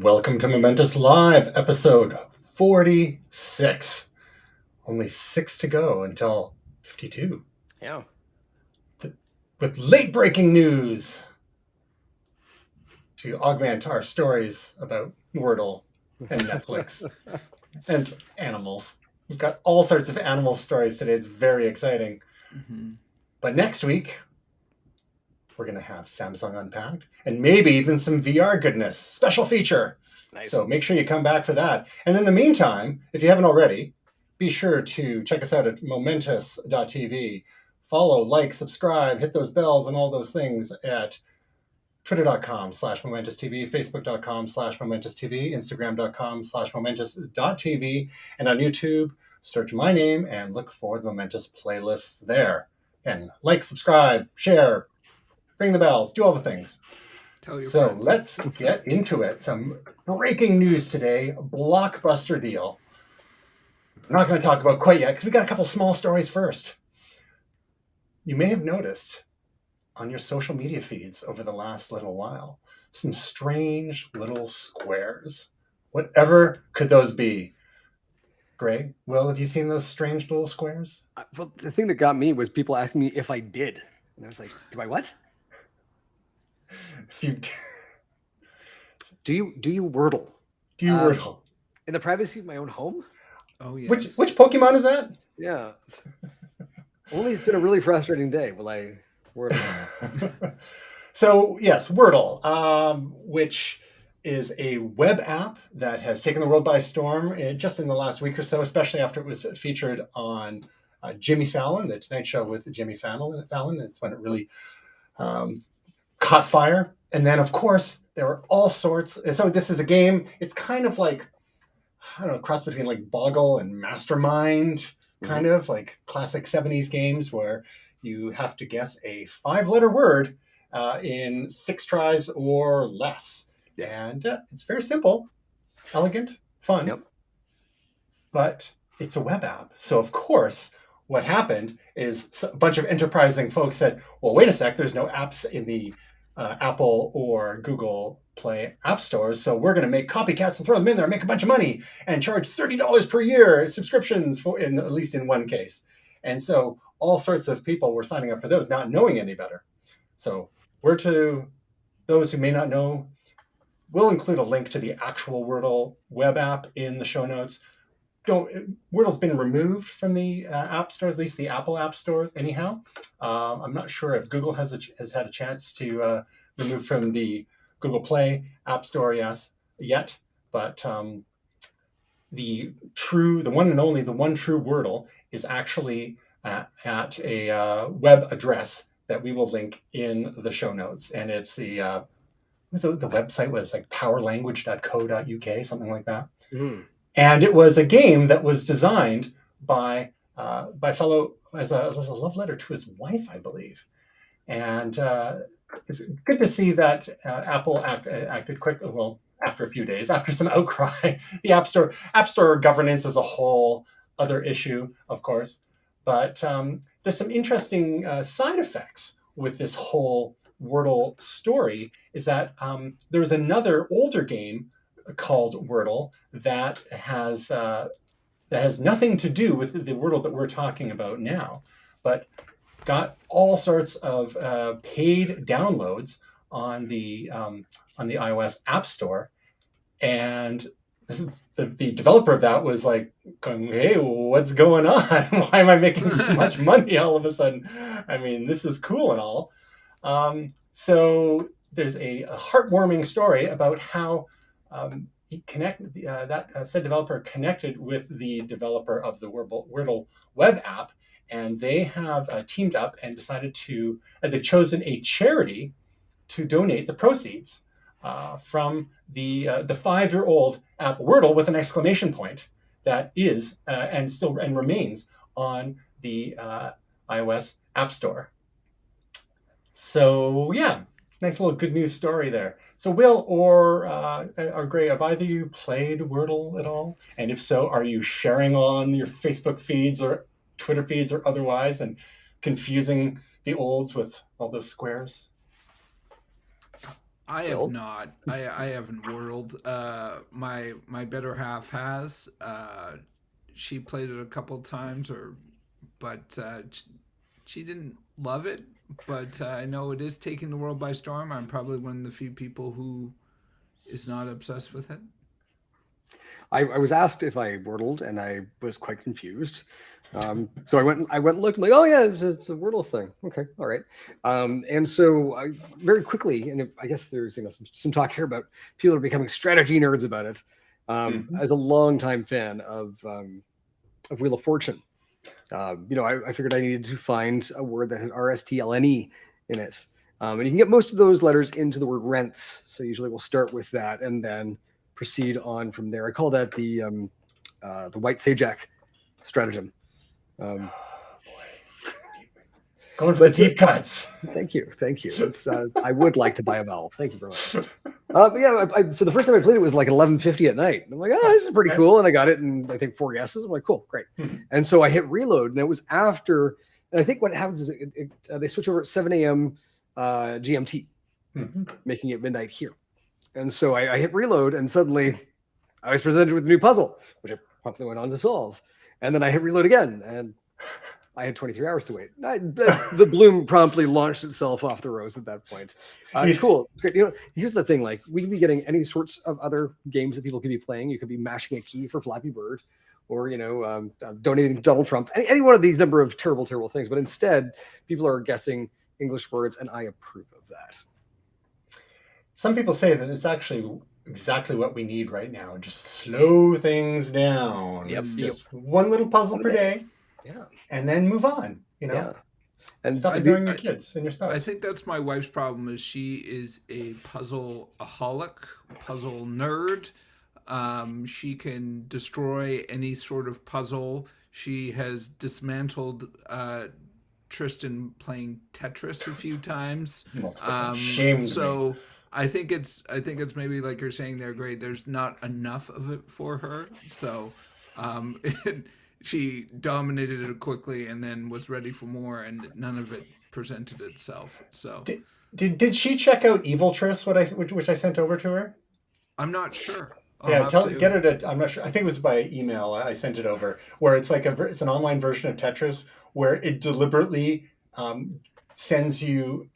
Welcome to Momentous Live, episode 46. Only 6 to go until 52. Yeah. With late-breaking news to augment our stories about Wordle and Netflix and animals. We've got all sorts of animal stories today. It's very exciting. Mm-hmm. But next week, we're going to have Samsung Unpacked and maybe even some VR goodness. Special feature. Nice. So make sure you come back for that. And in the meantime, if you haven't already, be sure to check us out at momentous.tv. Follow, like, subscribe, hit those bells and all those things at twitter.com/momentous.tv, facebook.com/momentous.tv, instagram.com/momentous.tv, and on YouTube, search my name and look for the Momentous playlists there. And like, subscribe, share, ring the bells, do all the things. So friends. Let's get into it. Some breaking news today, blockbuster deal. I'm not going to talk about quite yet because we got a couple small stories first. You may have noticed on your social media feeds over the last little while, some strange little squares. Whatever could those be? Greg, Will, have you seen those strange little squares? Well, the thing that got me was people asking me if I did. And I was like, do I what? Do you Wordle? Do you Wordle? In the privacy of my own home? Oh, yes. Which Pokemon is that? Yeah. Only it's been a really frustrating day. Will I Wordle? So, yes, Wordle, which is a web app that has taken the world by storm just in the last week or so, especially after it was featured on Jimmy Fallon, the Tonight Show with Jimmy Fallon. It's when it really caught fire. And then, of course, there were all sorts. So this is a game. It's kind of like, I don't know, cross between like Boggle and Mastermind, kind of like classic 70s games where you have to guess a 5-letter word in 6 tries or less. Yes. And it's very simple, elegant, fun. Yep. But it's a web app. So, of course, what happened is a bunch of enterprising folks said, well, wait a sec, there's no apps in the Apple or Google Play app stores, so we're going to make copycats and throw them in there and make a bunch of money and charge $30 per year subscriptions for, at least in one case. And so all sorts of people were signing up for those, not knowing any better. So we're to those who may not know, we'll include a link to the actual Wordle web app in the show notes. Wordle's been removed from the app stores, at least the Apple app stores anyhow. I'm not sure if Google has had a chance to remove from the Google Play app store yet, but the one true Wordle is actually at a web address that we will link in the show notes. And it's the website was like powerlanguage.co.uk, something like that. Mm. And it was a game that was designed by fellow as a love letter to his wife, I believe. And it's good to see that Apple acted quickly. Well, after a few days, after some outcry, the App Store governance as a whole other issue, of course. But there's some interesting side effects with this whole Wordle story. Is that there was another older game called Wordle that has nothing to do with the Wordle that we're talking about now, but got all sorts of paid downloads on the iOS App Store, and the developer of that was like going, "Hey, what's going on? Why am I making so much money all of a sudden? I mean, this is cool and all." So there's a heartwarming story about how said developer connected with the developer of the Wordle web app, and they have teamed up and decided to. They've chosen a charity to donate the proceeds from the 5-year-old app Wordle with an exclamation point that is and remains on the iOS App Store. So yeah. Nice little good news story there. So Will or Gray, have either of you played Wordle at all? And if so, are you sharing on your Facebook feeds or Twitter feeds or otherwise and confusing the olds with all those squares? I have Well, not. I haven't Wordled. My better half has. She played it a couple times, but she didn't love it. But I know it is taking the world by storm. I'm probably one of the few people who is not obsessed with it. I was asked if I Wordled, and I was quite confused. So I went and looked. I'm like, oh yeah, it's a Wordle thing. Okay, all right. And so I very quickly, and I guess there's some talk here about people are becoming strategy nerds about it. As a longtime fan of Wheel of Fortune, I figured I needed to find a word that had RSTLNE in it. And you can get most of those letters into the word rents. So usually we'll start with that and then proceed on from there. I call that the White Sajak stratagem. Going for the deep cuts. Thank you. It's, I would like to buy a vowel. Thank you very much. But yeah, so the first time I played it was like 11:50 at night. And I'm like, oh, this is pretty cool. And I got it in, I think, 4 guesses. I'm like, cool, great. And so I hit reload, and it was after. And I think what happens is they switch over at 7 a.m. GMT, making it midnight here. And so I hit reload, and suddenly I was presented with a new puzzle, which I promptly went on to solve. And then I hit reload again, and I had 23 hours to wait. The bloom promptly launched itself off the rose at that point. Cool. Here's the thing: like, we could be getting any sorts of other games that people could be playing. You could be mashing a key for Flappy Bird, or donating to Donald Trump. Any one of these number of terrible things. But instead, people are guessing English words, and I approve of that. Some people say that it's actually exactly what we need right now. Just slow things down. Yep. Just one little puzzle per day. Yeah. And then move on. Yeah. And stop ignoring your kids and your spouse. I think that's my wife's problem. Is she is a puzzle-aholic, puzzle nerd. She can destroy any sort of puzzle. She has dismantled Tristan playing Tetris a few times. Shame. So I think it's maybe like you're saying there, Greg. There's not enough of it for her. So she dominated it quickly and then was ready for more, and none of it presented itself. So did she check out Evil Tris, which I sent over to her? I'm not sure. Get her to. I'm not sure. I think it was by email. I sent it over, where it's like it's an online version of Tetris where it deliberately sends you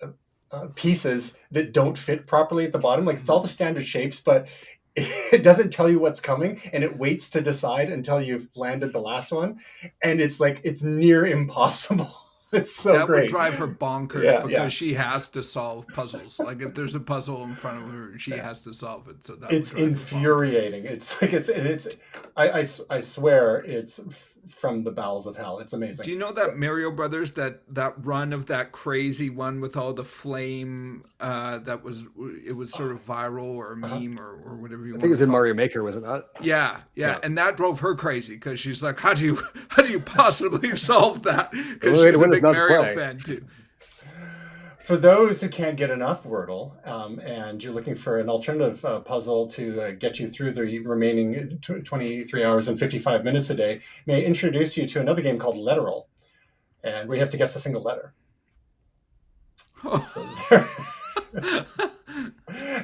pieces that don't fit properly at the bottom. Like, it's all the standard shapes, but it doesn't tell you what's coming, and it waits to decide until you've landed the last one, and it's like it's near impossible. It's so that great. Would drive her bonkers because she has to solve puzzles. Like, if there's a puzzle in front of her, she has to solve it. So it's infuriating. It's like I swear it's from the bowels of hell. It's amazing. Do you know that Mario Brothers, that run of that crazy one with all the flame it was sort of viral or a meme or whatever you want. I think it was in Mario Maker, was it not? Yeah. And that drove her crazy because she's like, how do you possibly solve that? Because she's a big Mario fan too. For those who can't get enough Wordle, and you're looking for an alternative puzzle to get you through the remaining 23 hours and 55 minutes a day, may I introduce you to another game called Letterle, and we have to guess a single letter.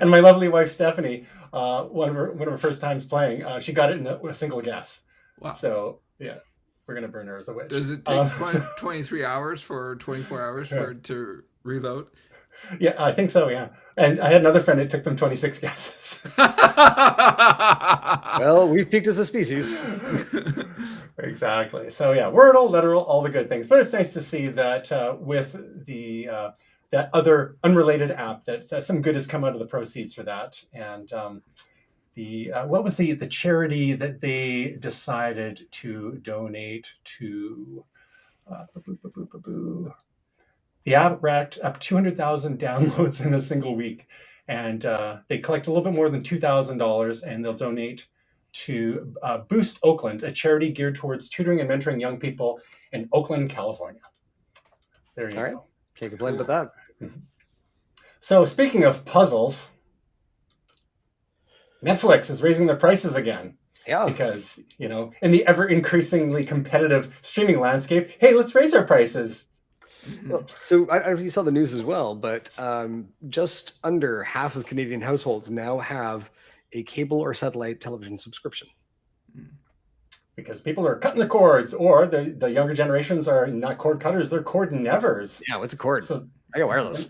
And my lovely wife Stephanie, one of her first times playing, she got it in a single guess. Wow! So yeah, we're gonna burn her as a witch. Does it take 23 hours for 24 hours for it to reload? Yeah, I think so, yeah. And I had another friend, it took them 26 guesses. Well, we've peaked as a species. Exactly. So yeah, Wordle, Letterle, all the good things. But it's nice to see that with the that other unrelated app, that some good has come out of the proceeds for that. And what was the charity that they decided to donate to? The app racked up 200,000 downloads in a single week, and they collect a little bit more than $2,000, and they'll donate to Boost Oakland, a charity geared towards tutoring and mentoring young people in Oakland, California. There you go. Can't complain about that. Mm-hmm. So speaking of puzzles, Netflix is raising their prices again. Yeah. Because, in the ever increasingly competitive streaming landscape, hey, let's raise our prices. Well, so I don't know if you saw the news as well, but just under half of Canadian households now have a cable or satellite television subscription. Because people are cutting the cords, or the younger generations are not cord cutters, they're cord nevers. Yeah, what's a cord? So, I got wireless.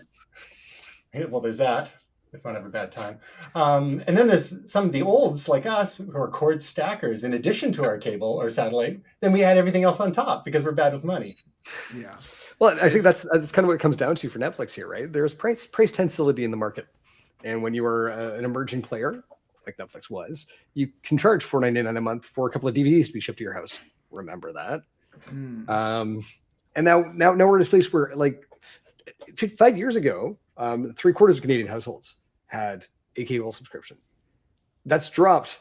well, there's that, if you want to have a bad time. And then there's some of the olds like us who are cord stackers. In addition to our cable or satellite, then we add everything else on top because we're bad with money. Yeah. Well, I think that's kind of what it comes down to for Netflix here, right? There's price tensility in the market. And when you are an emerging player, like Netflix was, you can charge $4.99 a month for a couple of DVDs to be shipped to your house. Remember that. And now we're in a place where, like, 5 years ago, 3/4 of Canadian households had a cable subscription. That's dropped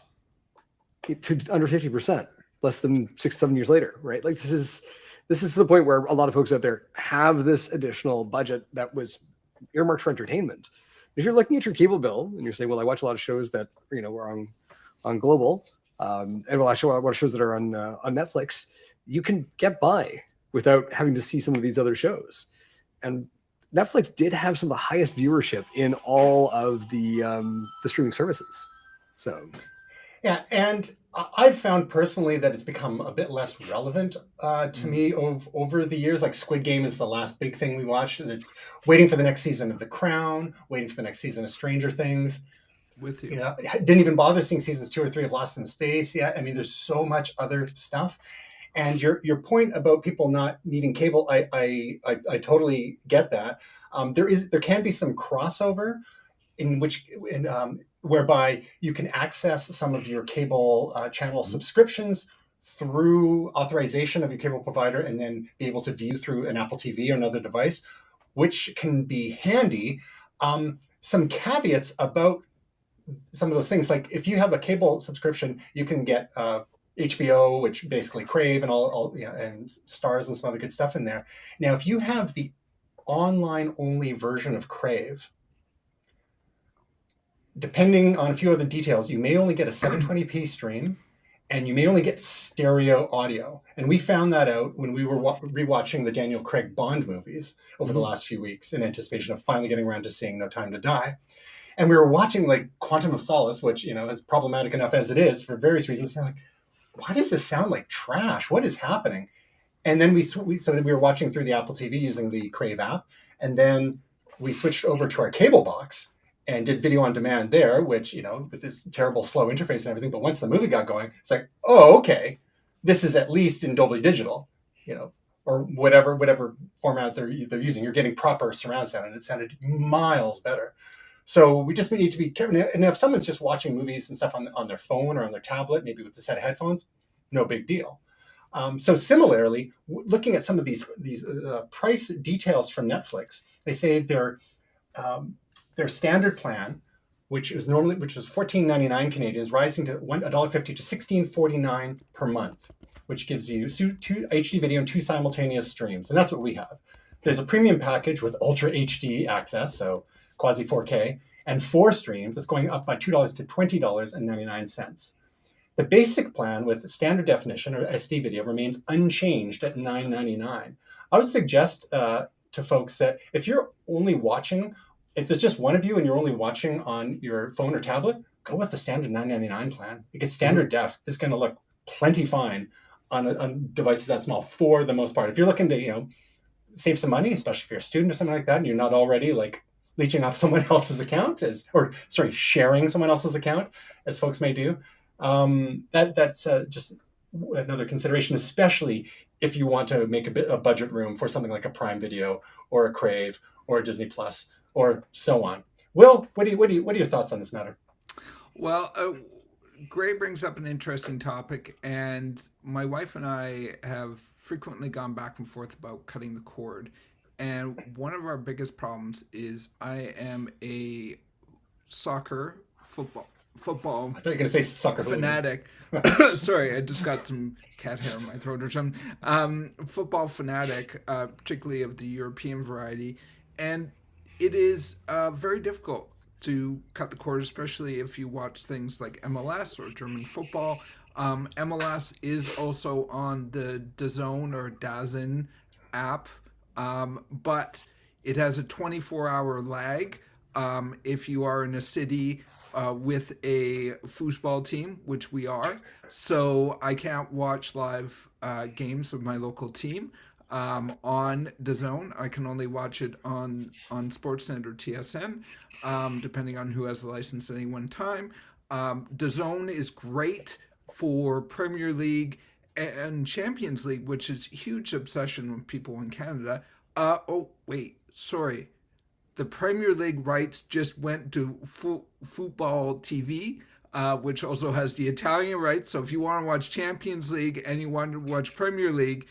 to under 50%, less than 6-7 years later, right? Like, this is the point where a lot of folks out there have this additional budget that was earmarked for entertainment. If you're looking at your cable bill and you're saying, well, I watch a lot of shows that, are on global, and well, I watch a lot of shows that are on Netflix, you can get by without having to see some of these other shows. And Netflix did have some of the highest viewership in all of the streaming services. So, yeah, and I've found personally that it's become a bit less relevant to me over the years. Like Squid Game is the last big thing we watched, and it's waiting for the next season of The Crown, waiting for the next season of Stranger Things. With you. I didn't even bother seeing seasons 2 or 3 of Lost in Space yet. I mean, there's so much other stuff. And your point about people not needing cable, I totally get that. There can be some crossover whereby you can access some of your cable channel subscriptions through authorization of your cable provider, and then be able to view through an Apple TV or another device, which can be handy. Some caveats about some of those things, like if you have a cable subscription, you can get HBO, which basically Crave and all and Stars and some other good stuff in there. Now, if you have the online only version of Crave, depending on a few other details, you may only get a 720p stream, and you may only get stereo audio. And we found that out when we were rewatching the Daniel Craig Bond movies over the last few weeks in anticipation of finally getting around to seeing No Time to Die. And we were watching like Quantum of Solace, which, is problematic enough as it is for various reasons. And we're like, why does this sound like trash? What is happening? And then we were watching through the Apple TV using the Crave app. And then we switched over to our cable box and did video on demand there, which, with this terrible slow interface and everything. But once the movie got going, it's like, oh, okay, this is at least in Dolby Digital, or whatever format they're using. You're getting proper surround sound, and it sounded miles better. So we just need to be careful. And if someone's just watching movies and stuff on their phone or on their tablet, maybe with a set of headphones, no big deal. So similarly, looking at some of these price details from Netflix, they say their standard plan, which was $14.99 Canadian, is rising to $1.50 to $16.49 per month, which gives you 2 HD video and 2 simultaneous streams, and that's what we have. There's a premium package with Ultra HD access, so quasi 4K, and 4 streams. It's going up by $2 to $20.99. The basic plan with standard definition or SD video remains unchanged at $9.99. I would suggest to folks that if you're only watching, if there's just one of you and you're only watching on your phone or tablet, go with the standard $9.99 plan. It gets standard def. It's going to look plenty fine on devices that small for the most part. If you're looking to, save some money, especially if you're a student or something like that, and you're not already like leeching off someone else's account, sharing someone else's account, as folks may do. That's just another consideration, especially if you want to make a budget room for something like a Prime Video or a Crave or a Disney Plus or so on. Will, what are your thoughts on this matter? Well, Gray brings up an interesting topic, and my wife and I have frequently gone back and forth about cutting the cord. And one of our biggest problems is I am a football. I thought you were going to say soccer fanatic. Sorry, I just got some cat hair in my throat or something. Football fanatic, particularly of the European variety. And it is very difficult to cut the cord, especially if you watch things like MLS or German football. MLS is also on the DAZN or DAZN app, but it has a 24-hour lag if you are in a city with a foosball team, which we are. So I can't watch live games of my local team on DAZN. I can only watch it on Sportsnet or TSN, depending on who has the license at any one time. DAZN is great for Premier League and Champions League, which is huge obsession with people in Canada. Oh, wait, sorry. The Premier League rights just went to Football TV, which also has the Italian rights. So if you want to watch Champions League and you want to watch Premier League,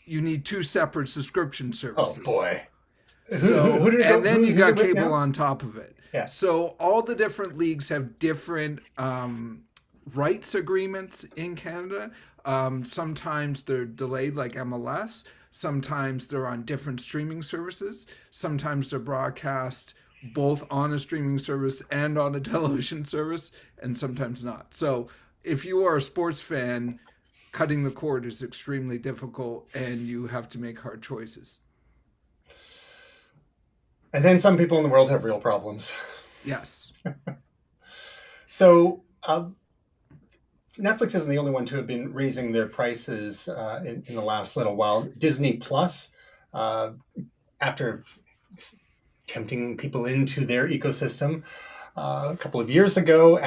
you need two separate subscription services. Oh boy! So and then you got cable on top of it. Yeah. So all the different leagues have different rights agreements in Canada. Sometimes they're delayed, like MLS. Sometimes they're on different streaming services. Sometimes they're broadcast both on a streaming service and on a television service, and sometimes not. So if you are a sports fan, cutting the cord is extremely difficult, and you have to make hard choices. And then some people in the world have real problems. Yes. So Netflix isn't the only one to have been raising their prices in the last little while. Disney Plus, after tempting people into their ecosystem a couple of years ago,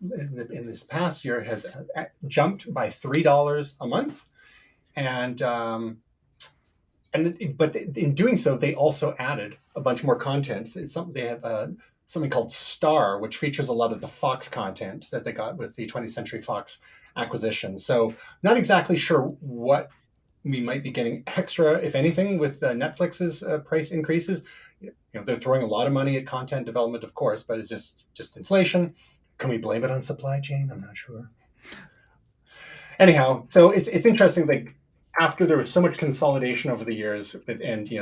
in this past year, has jumped by $3 a month, but in doing so, they also added a bunch more content. They have something called Star, which features a lot of the Fox content that they got with the 20th Century Fox acquisition. So not exactly sure what we might be getting extra, if anything, with Netflix's price increases. They're throwing a lot of money at content development, of course, but it's just inflation. Can we blame it on supply chain? I'm not sure. Anyhow, so it's interesting. Like after there was so much consolidation over the years, and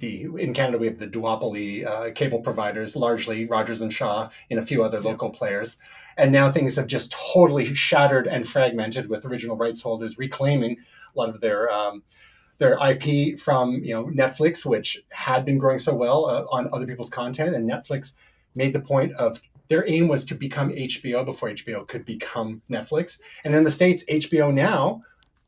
in Canada, we have the duopoly cable providers, largely Rogers and Shaw and a few other local players. And now things have just totally shattered and fragmented, with original rights holders reclaiming a lot of their IP from Netflix, which had been growing so well on other people's content. And Netflix made the point of their aim was to become HBO before HBO could become Netflix. And in the States, HBO now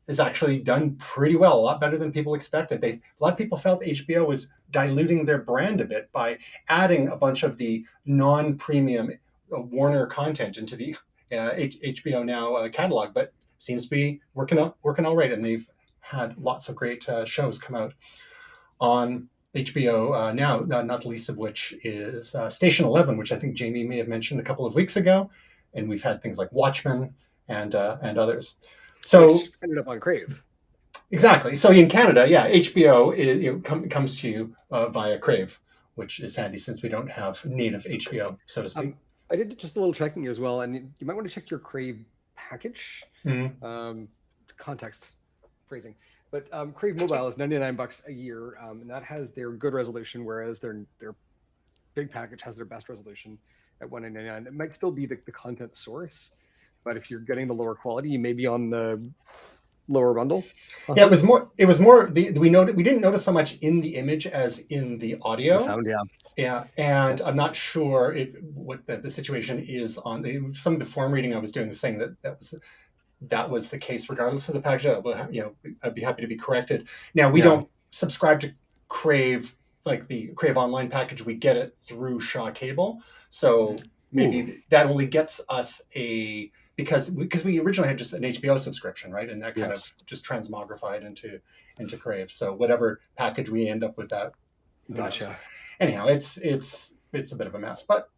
has actually done pretty well, a lot better than people expected. A lot of people felt HBO was diluting their brand a bit by adding a bunch of the non-premium Warner content into the HBO Now catalog, but seems to be working all right, and they've had lots of great shows come out on HBO now, not the least of which is Station 11, which I think Jamie may have mentioned a couple of weeks ago, and we've had things like Watchmen and others. So which ended up on Crave. Exactly. So in Canada, HBO comes to you via Crave, which is handy since we don't have native HBO, so to speak. I did just a little checking as well, and you might want to check your Crave package. Context phrasing, but Crave Mobile is $99 a year, and that has their good resolution, whereas their big package has their best resolution at $199. It might still be the content source, but if you're getting the lower quality, you may be on the lower bundle. Yeah, it was more. We didn't notice so much in the image as in the audio. The sound, yeah. And I'm not sure what the situation is on some of the form reading I was doing was saying that was the case regardless of the package. I'd be happy to be corrected. Now we don't subscribe to Crave, like the Crave Online package. We get it through Shaw Cable, so maybe that only gets us because we originally had just an HBO subscription, right? And that kind of just transmogrified into Crave. So whatever package we end up with, that. Gotcha. Anyhow, it's a bit of a mess, but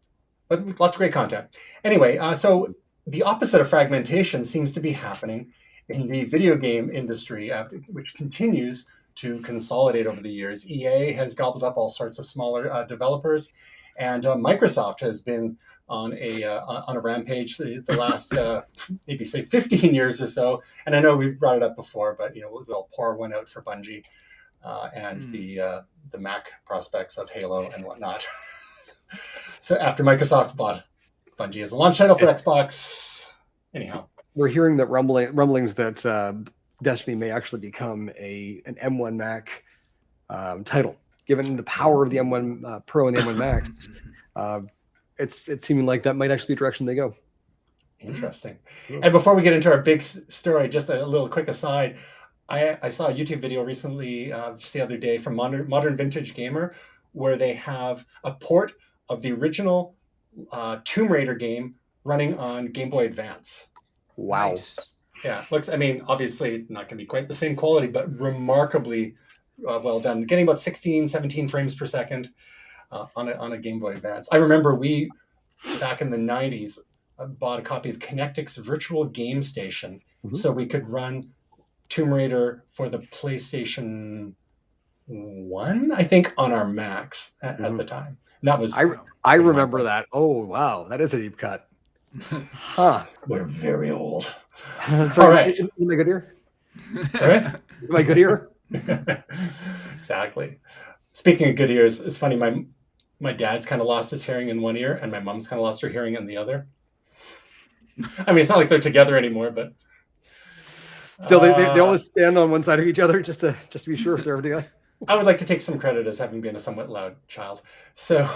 lots of great content. Anyway, so the opposite of fragmentation seems to be happening in the video game industry, which continues to consolidate over the years. EA has gobbled up all sorts of smaller developers, and Microsoft has been on a rampage the last maybe say 15 years or so. And I know we've brought it up before, but we'll pour one out for Bungie and the Mac prospects of Halo and whatnot. So after Microsoft bought Bungie as a launch title for Xbox, anyhow, we're hearing that rumblings that Destiny may actually become an M1 Mac title. Given the power of the M1 Pro and the M1 Max, it's seeming like that might actually be the direction they go. Interesting. And before we get into our big story, just a little quick aside. I saw a YouTube video recently, just the other day, from Modern Vintage Gamer, where they have a port of the original Tomb Raider game running on Game Boy Advance. Wow. Nice. Yeah, looks, I mean, obviously not going to be quite the same quality, but remarkably well done. Getting about 16, 17 frames per second on a Game Boy Advance. I remember we, back in the 90s, bought a copy of Connectic's Virtual Game Station so we could run Tomb Raider for the PlayStation 1, I think, on our Macs at the time. And that was... I remember that. Oh, wow. That is a deep cut. Huh. We're very old. All right. Am I good here? Sorry? Am I good here? Exactly. Speaking of good ears, it's funny, my dad's kind of lost his hearing in one ear, and my mom's kind of lost her hearing in the other. I mean, it's not like they're together anymore, but... Still, they always stand on one side of each other just to be sure if they're ever together. I would like to take some credit as having been a somewhat loud child. So,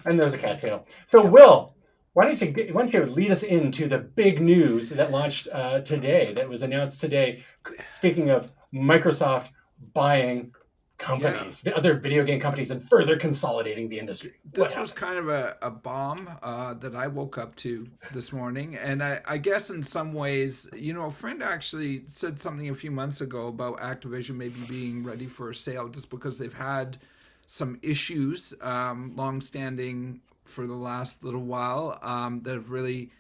and there's a cattail. So, Will, why don't you lead us into the big news that launched today, that was announced today? Speaking of Microsoft buying companies, other video game companies, and further consolidating the industry. This was kind of a bomb that I woke up to this morning. And I guess in some ways, a friend actually said something a few months ago about Activision maybe being ready for a sale just because they've had some issues long-standing for the last little while that have really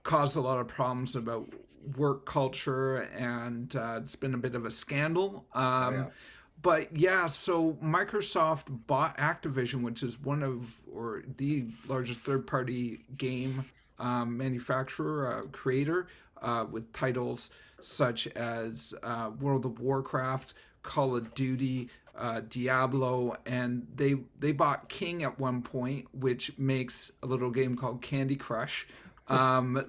caused a lot of problems about work culture, and it's been a bit of a scandal. But yeah, so Microsoft bought Activision, which is one of, or the largest third-party game manufacturer, creator, with titles such as World of Warcraft, Call of Duty, Diablo, and they bought King at one point, which makes a little game called Candy Crush.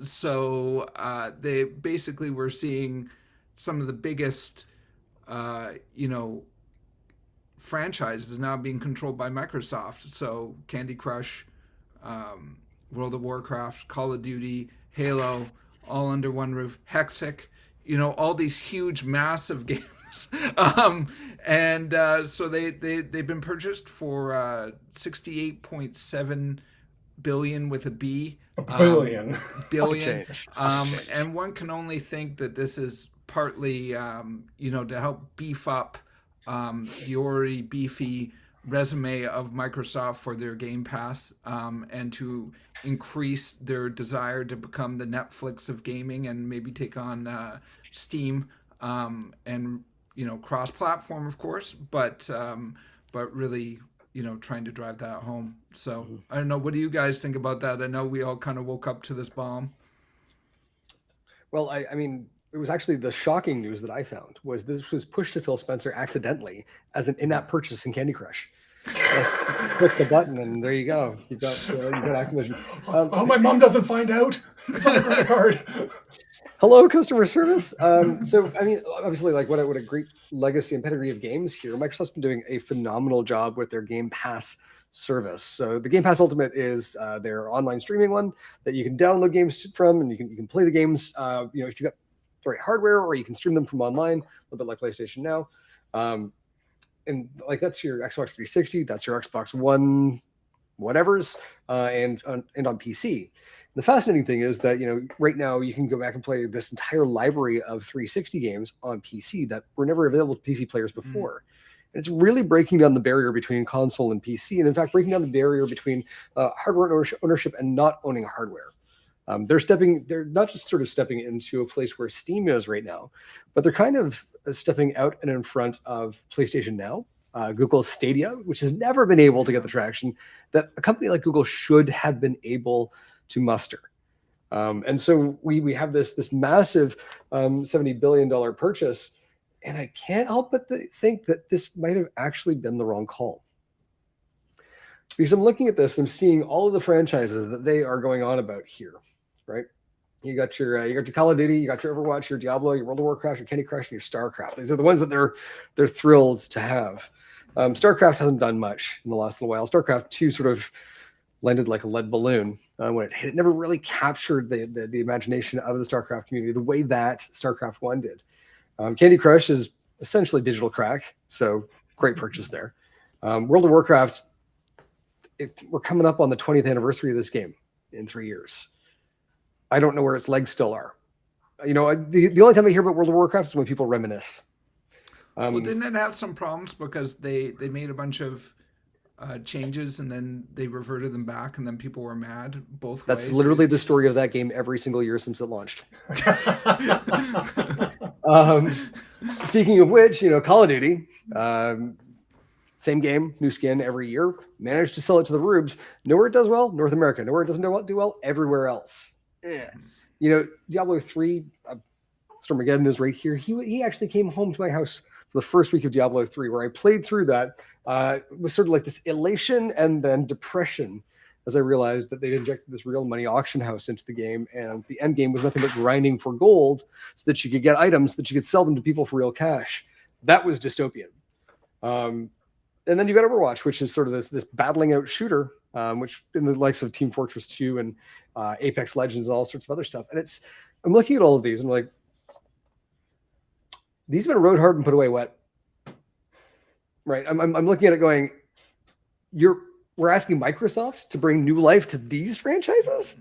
So they basically were seeing some of the biggest, franchises now being controlled by Microsoft. So Candy Crush, World of Warcraft, Call of Duty, Halo, all under one roof. Hexic, all these huge, massive games. So they've been purchased for 68.7 billion with a B. Billion. And one can only think that this is partly, to help beef up the already beefy resume of Microsoft for their Game Pass, and to increase their desire to become the Netflix of gaming and maybe take on Steam, and cross-platform, of course, but really trying to drive that home. So I don't know, what do you guys think about that? I know we all kind of woke up to this bomb. Well, I mean, it was actually the shocking news that I found was this was pushed to Phil Spencer accidentally as an in-app purchase in Candy Crush. Just click the button and there you go. You've got Activision. Oh, my mom doesn't find out. It's on the credit card. Hello, customer service. So, I mean, obviously, like what a great legacy and pedigree of games here. Microsoft's been doing a phenomenal job with their Game Pass service. So the Game Pass Ultimate is their online streaming one that you can download games from, and you can play the games. If you got the right hardware, or you can stream them from online, a little bit like PlayStation Now. And like that's your Xbox 360, that's your Xbox One, whatever's, and on PC. The fascinating thing is that, right now you can go back and play this entire library of 360 games on PC that were never available to PC players before. And it's really breaking down the barrier between console and PC, and in fact, breaking down the barrier between hardware ownership and not owning hardware. They're not just sort of stepping into a place where Steam is right now, but they're kind of stepping out and in front of PlayStation Now, Google's Stadia, which has never been able to get the traction that a company like Google should have been able to muster. And so we have this massive $70 billion purchase, and I can't help but think that this might have actually been the wrong call. Because I'm looking at this, I'm seeing all of the franchises that they are going on about here, right? You got your Call of Duty, you got your Overwatch, your Diablo, your World of Warcraft, your Candy Crush, and your StarCraft. These are the ones that they're thrilled to have. StarCraft hasn't done much in the last little while. StarCraft 2 sort of landed like a lead balloon when it hit. It never really captured the imagination of the StarCraft community the way that StarCraft 1 did. Candy Crush is essentially digital crack, so great purchase there. World of Warcraft, we're coming up on the 20th anniversary of this game in 3 years. I don't know where its legs still are. The only time I hear about World of Warcraft is when people reminisce. Well, didn't it have some problems because they made a bunch of changes and then they reverted them back and then people were mad both ways? That's literally the story of that game every single year since it launched. Speaking of which, Call of Duty, same game, new skin every year, managed to sell it to the rubes. Nowhere it does well, North America. Nowhere it doesn't do well, everywhere else. Diablo 3, Stormageddon is right here. He actually came home to my house for the first week of Diablo 3, where I played through that with sort of like this elation and then depression as I realized that they'd injected this real money auction house into the game, and the end game was nothing but grinding for gold so that you could get items that you could sell them to people for real cash. That was dystopian. And then you got Overwatch, which is sort of this battling out shooter, which in the likes of Team Fortress 2 and Apex Legends and all sorts of other stuff. And I'm looking at all of these and I'm like, these have been rode hard and put away wet. Right. I'm looking at it going, we're asking Microsoft to bring new life to these franchises?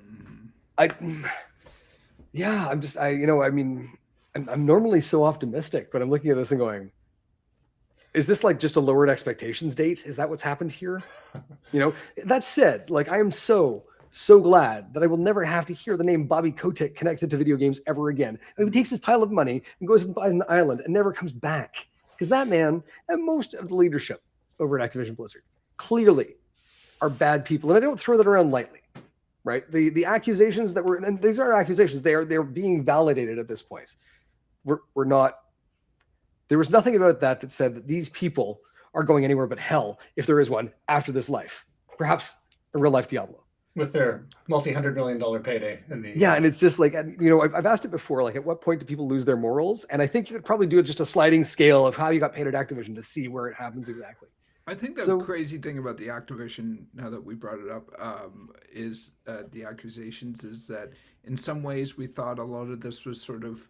I'm normally so optimistic, but I'm looking at this and going, is this like just a lowered expectations date? Is that what's happened here? That said, like, I am so glad that I will never have to hear the name Bobby Kotick connected to video games ever again. He takes his pile of money and goes and buys an island and never comes back. Because that man and most of the leadership over at Activision Blizzard clearly are bad people. And I don't throw that around lightly, right? The accusations that were, and these are accusations, they're being validated at this point. We're not, there was nothing about that said that these people are going anywhere but hell, if there is one, after this life. Perhaps a real life Diablo. With their multi-$100 million payday. And it's just like, I've asked it before, like, at what point do people lose their morals? And I think you could probably do just a sliding scale of how you got paid at Activision to see where it happens exactly. I think the crazy thing about the Activision, now that we brought it up, is the accusations is that in some ways we thought a lot of this was sort of,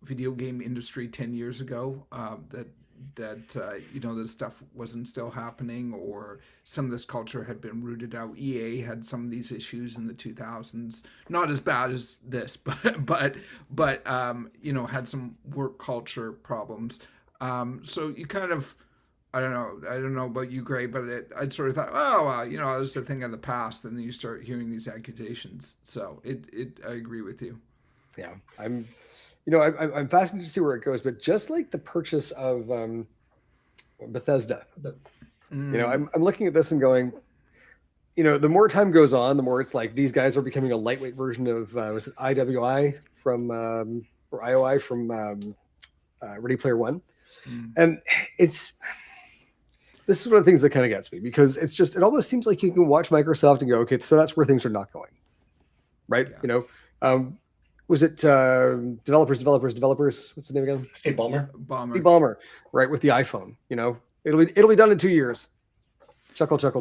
video game industry 10 years ago, that this stuff wasn't still happening, or some of this culture had been rooted out. EA had some of these issues in the 2000s, not as bad as this, but had some work culture problems. So you kind of, I don't know about you, Gray, but I'd sort of thought, it was a thing of the past, and then you start hearing these accusations. So I agree with you. Yeah, I'm fascinated to see where it goes, but just like the purchase of Bethesda, I'm looking at this and going, the more time goes on, the more it's like these guys are becoming a lightweight version of was it IWI from or IOI from Ready Player One, and this is one of the things that kind of gets me, because it almost seems like you can watch Microsoft and go, okay, so that's where things are not going, right? Yeah. Was it developers? What's the name again? Steve Ballmer. Steve Ballmer, right, with the iPhone. It'll be done in 2 years. Chuckle. Chuck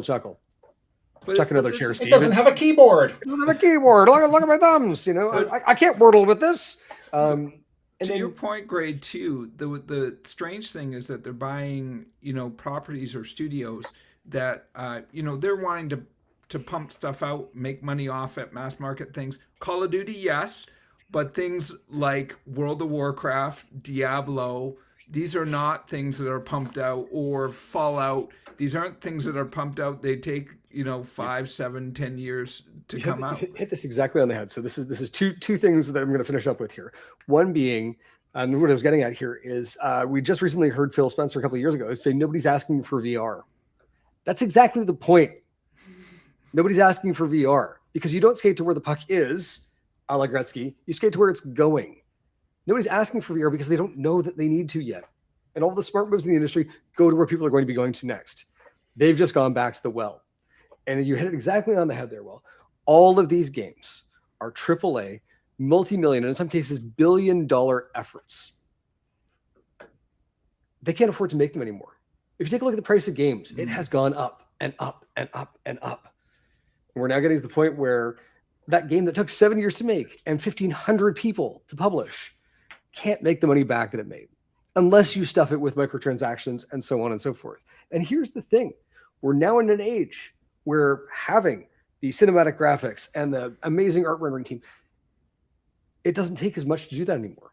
another chair, Steve. It doesn't have a keyboard. It doesn't have a keyboard. Look at my thumbs. I can't Wordle with this. To your point, Gray, too, the strange thing is that they're buying, properties or studios that, they're wanting to pump stuff out, make money off it, mass market things. Call of Duty, yes, but things like World of Warcraft, Diablo, these are not things that are pumped out, or Fallout. These aren't things that are pumped out. They take 5, 7, 10 years to come out. Hit this exactly on the head. So this is two things that I'm going to finish up with here. One being, and what I was getting at here is, we just recently heard Phil Spencer a couple of years ago say nobody's asking for VR. That's exactly the point. Nobody's asking for VR because you don't skate to where the puck is, a la Gretzky. You skate to where it's going. Nobody's asking for VR because they don't know that they need to yet. And all the smart moves in the industry go to where people are going to be going to next. They've just gone back to the well. And you hit it exactly on the head there, Will. All of these games are AAA multi-million, and in some cases, billion-dollar efforts. They can't afford to make them anymore. If you take a look at the price of games, it has gone up and up and up and up. And we're now getting to the point where that game that took 7 years to make and 1,500 people to publish can't make the money back that it made unless you stuff it with microtransactions and so on and so forth. And here's the thing. We're now in an age where having the cinematic graphics and the amazing art rendering team, it doesn't take as much to do that anymore.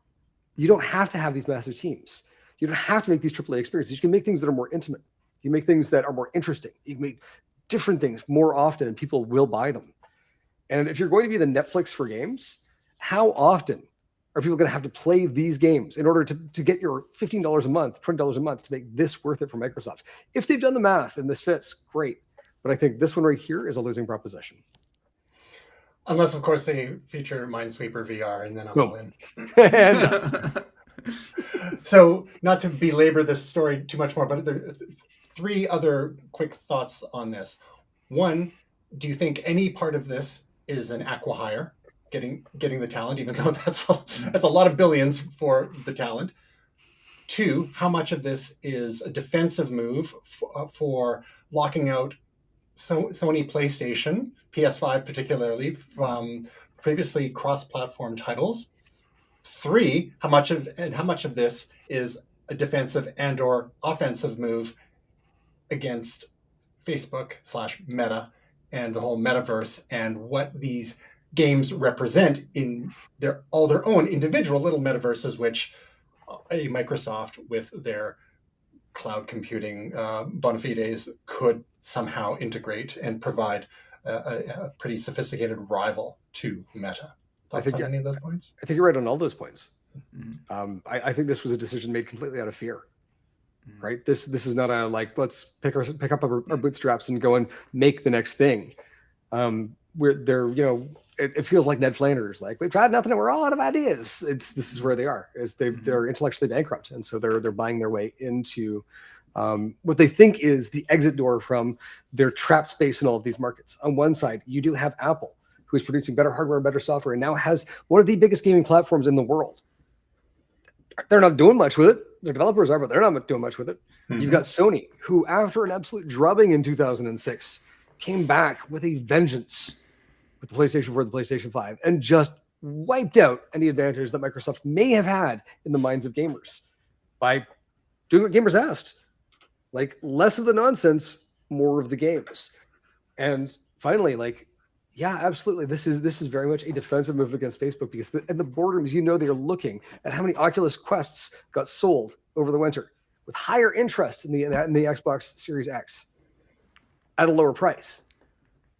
You don't have to have these massive teams. You don't have to make these AAA experiences. You can make things that are more intimate. You can make things that are more interesting. You can make different things more often and people will buy them. And if you're going to be the Netflix for games, how often are people going to have to play these games in order to get your $15 a month, $20 a month to make this worth it for Microsoft? If they've done the math and this fits, great. But I think this one right here is a losing proposition. Unless, of course, they feature Minesweeper VR, and then I'll win. So, not to belabor this story too much more, but there are 3 other quick thoughts on this. One, do you think any part of this is an acqui-hire, getting the talent, even though that's a lot of billions for the talent? 2, how much of this is a defensive move for locking out Sony PlayStation, PS5 particularly, from previously cross-platform titles? 3, how much of this is a defensive and or offensive move against Facebook/Meta and the whole Metaverse and what these games represent in all their own individual little metaverses, which a Microsoft with their cloud computing bona fides could somehow integrate and provide a pretty sophisticated rival to Meta. Thoughts on any of those points? I think you're right on all those points. I think this was a decision made completely out of fear. Right? This is not a let's pick up our bootstraps and go and make the next thing. Where they're it feels like Ned Flanders, we've tried nothing and we're all out of ideas. This is where they are, is they're intellectually bankrupt, and so they're buying their way into what they think is the exit door from their trapped space in all of these markets. On one side, you do have Apple, who is producing better hardware and better software, and now has one of the biggest gaming platforms in the world. They're not doing much with it. Their developers are, but they're not doing much with it. Mm-hmm. You've got Sony, who after an absolute drubbing in 2006, came back with a vengeance with the PlayStation 4 and the PlayStation 5 and just wiped out any advantage that Microsoft may have had in the minds of gamers by doing what gamers asked. Less of the nonsense, more of the games. And finally, yeah, absolutely. This is very much a defensive move against Facebook because in the boardrooms, they're looking at how many Oculus Quests got sold over the winter with higher interest in the Xbox Series X at a lower price.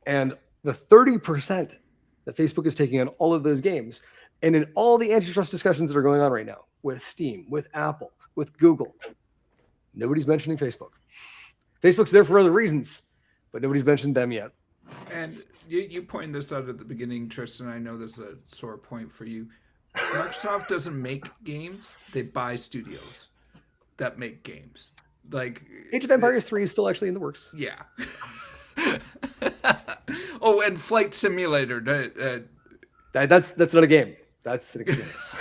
And the 30% that Facebook is taking on all of those games, and in all the antitrust discussions that are going on right now with Steam, with Apple, with Google, nobody's mentioning Facebook. Facebook's there for other reasons, but nobody's mentioned them yet. And you pointed this out at the beginning, Tristan. I know this is a sore point for you. Microsoft doesn't make games; they buy studios that make games. Age of Empires 3 is still actually in the works. Yeah. Oh, and Flight Simulator. That's not a game. That's an experience.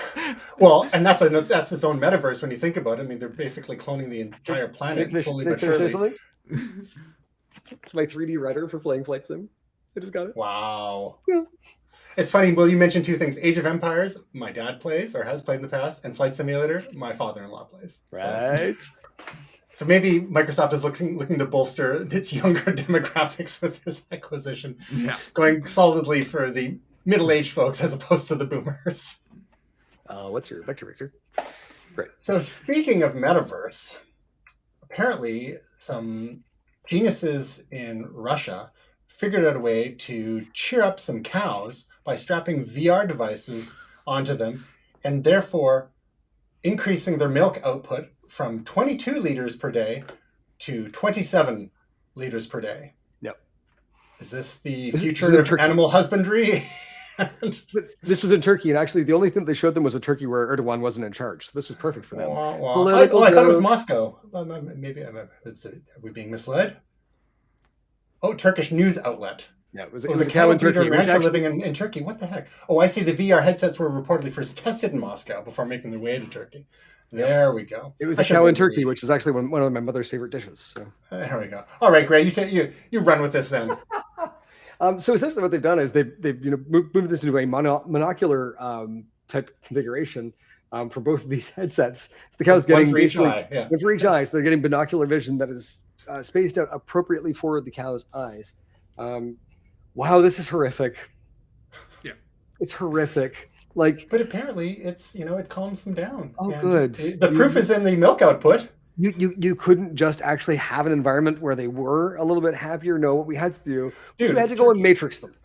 Well, and that's its own metaverse when you think about it. I mean, they're basically cloning the entire planet slowly but surely. It's my 3D rudder for playing Flight Sim. I just got it. Wow. Yeah. It's funny. Well, you mentioned 2 things. Age of Empires, my dad plays or has played in the past, and Flight Simulator, my father-in-law plays. Right. So maybe Microsoft is looking to bolster its younger demographics with this acquisition. Yeah. Going solidly for the middle-aged folks as opposed to the boomers. What's your vector, Victor? Great. So speaking of Metaverse, apparently some geniuses in Russia figured out a way to cheer up some cows by strapping VR devices onto them and therefore increasing their milk output from 22 liters per day to 27 liters per day. Yep. Is this the future of animal husbandry? This was in Turkey, and actually the only thing they showed them was a Turkey where Erdogan wasn't in charge. So this was perfect for them. I thought it was Moscow. Maybe are we being misled? Oh, Turkish news outlet. Yeah, it It was was a a cow cattle in breeder Turkey, and which rancher actually, living in Turkey. What the heck? Oh, I see. The VR headsets were reportedly first tested in Moscow before making their way to Turkey. There we go. it was I a should cow be in able to Turkey, read. which is actually one of my mother's favorite dishes. So. There we go. All right, Gray, you run with this then. So essentially, what they've done is they've moved this into a monocular type configuration for both of these headsets. So the cow's One getting for each basically eye. Yeah. one for each eye, so they're getting binocular vision that is spaced out appropriately for the cow's eyes. Wow, this is horrific. Yeah, it's horrific. Like, but apparently, it's it calms them down. Oh, and good. The proof is in the milk output. You couldn't just actually have an environment where they were a little bit happier. No, what we had to do, Dude, we had to go and matrix them.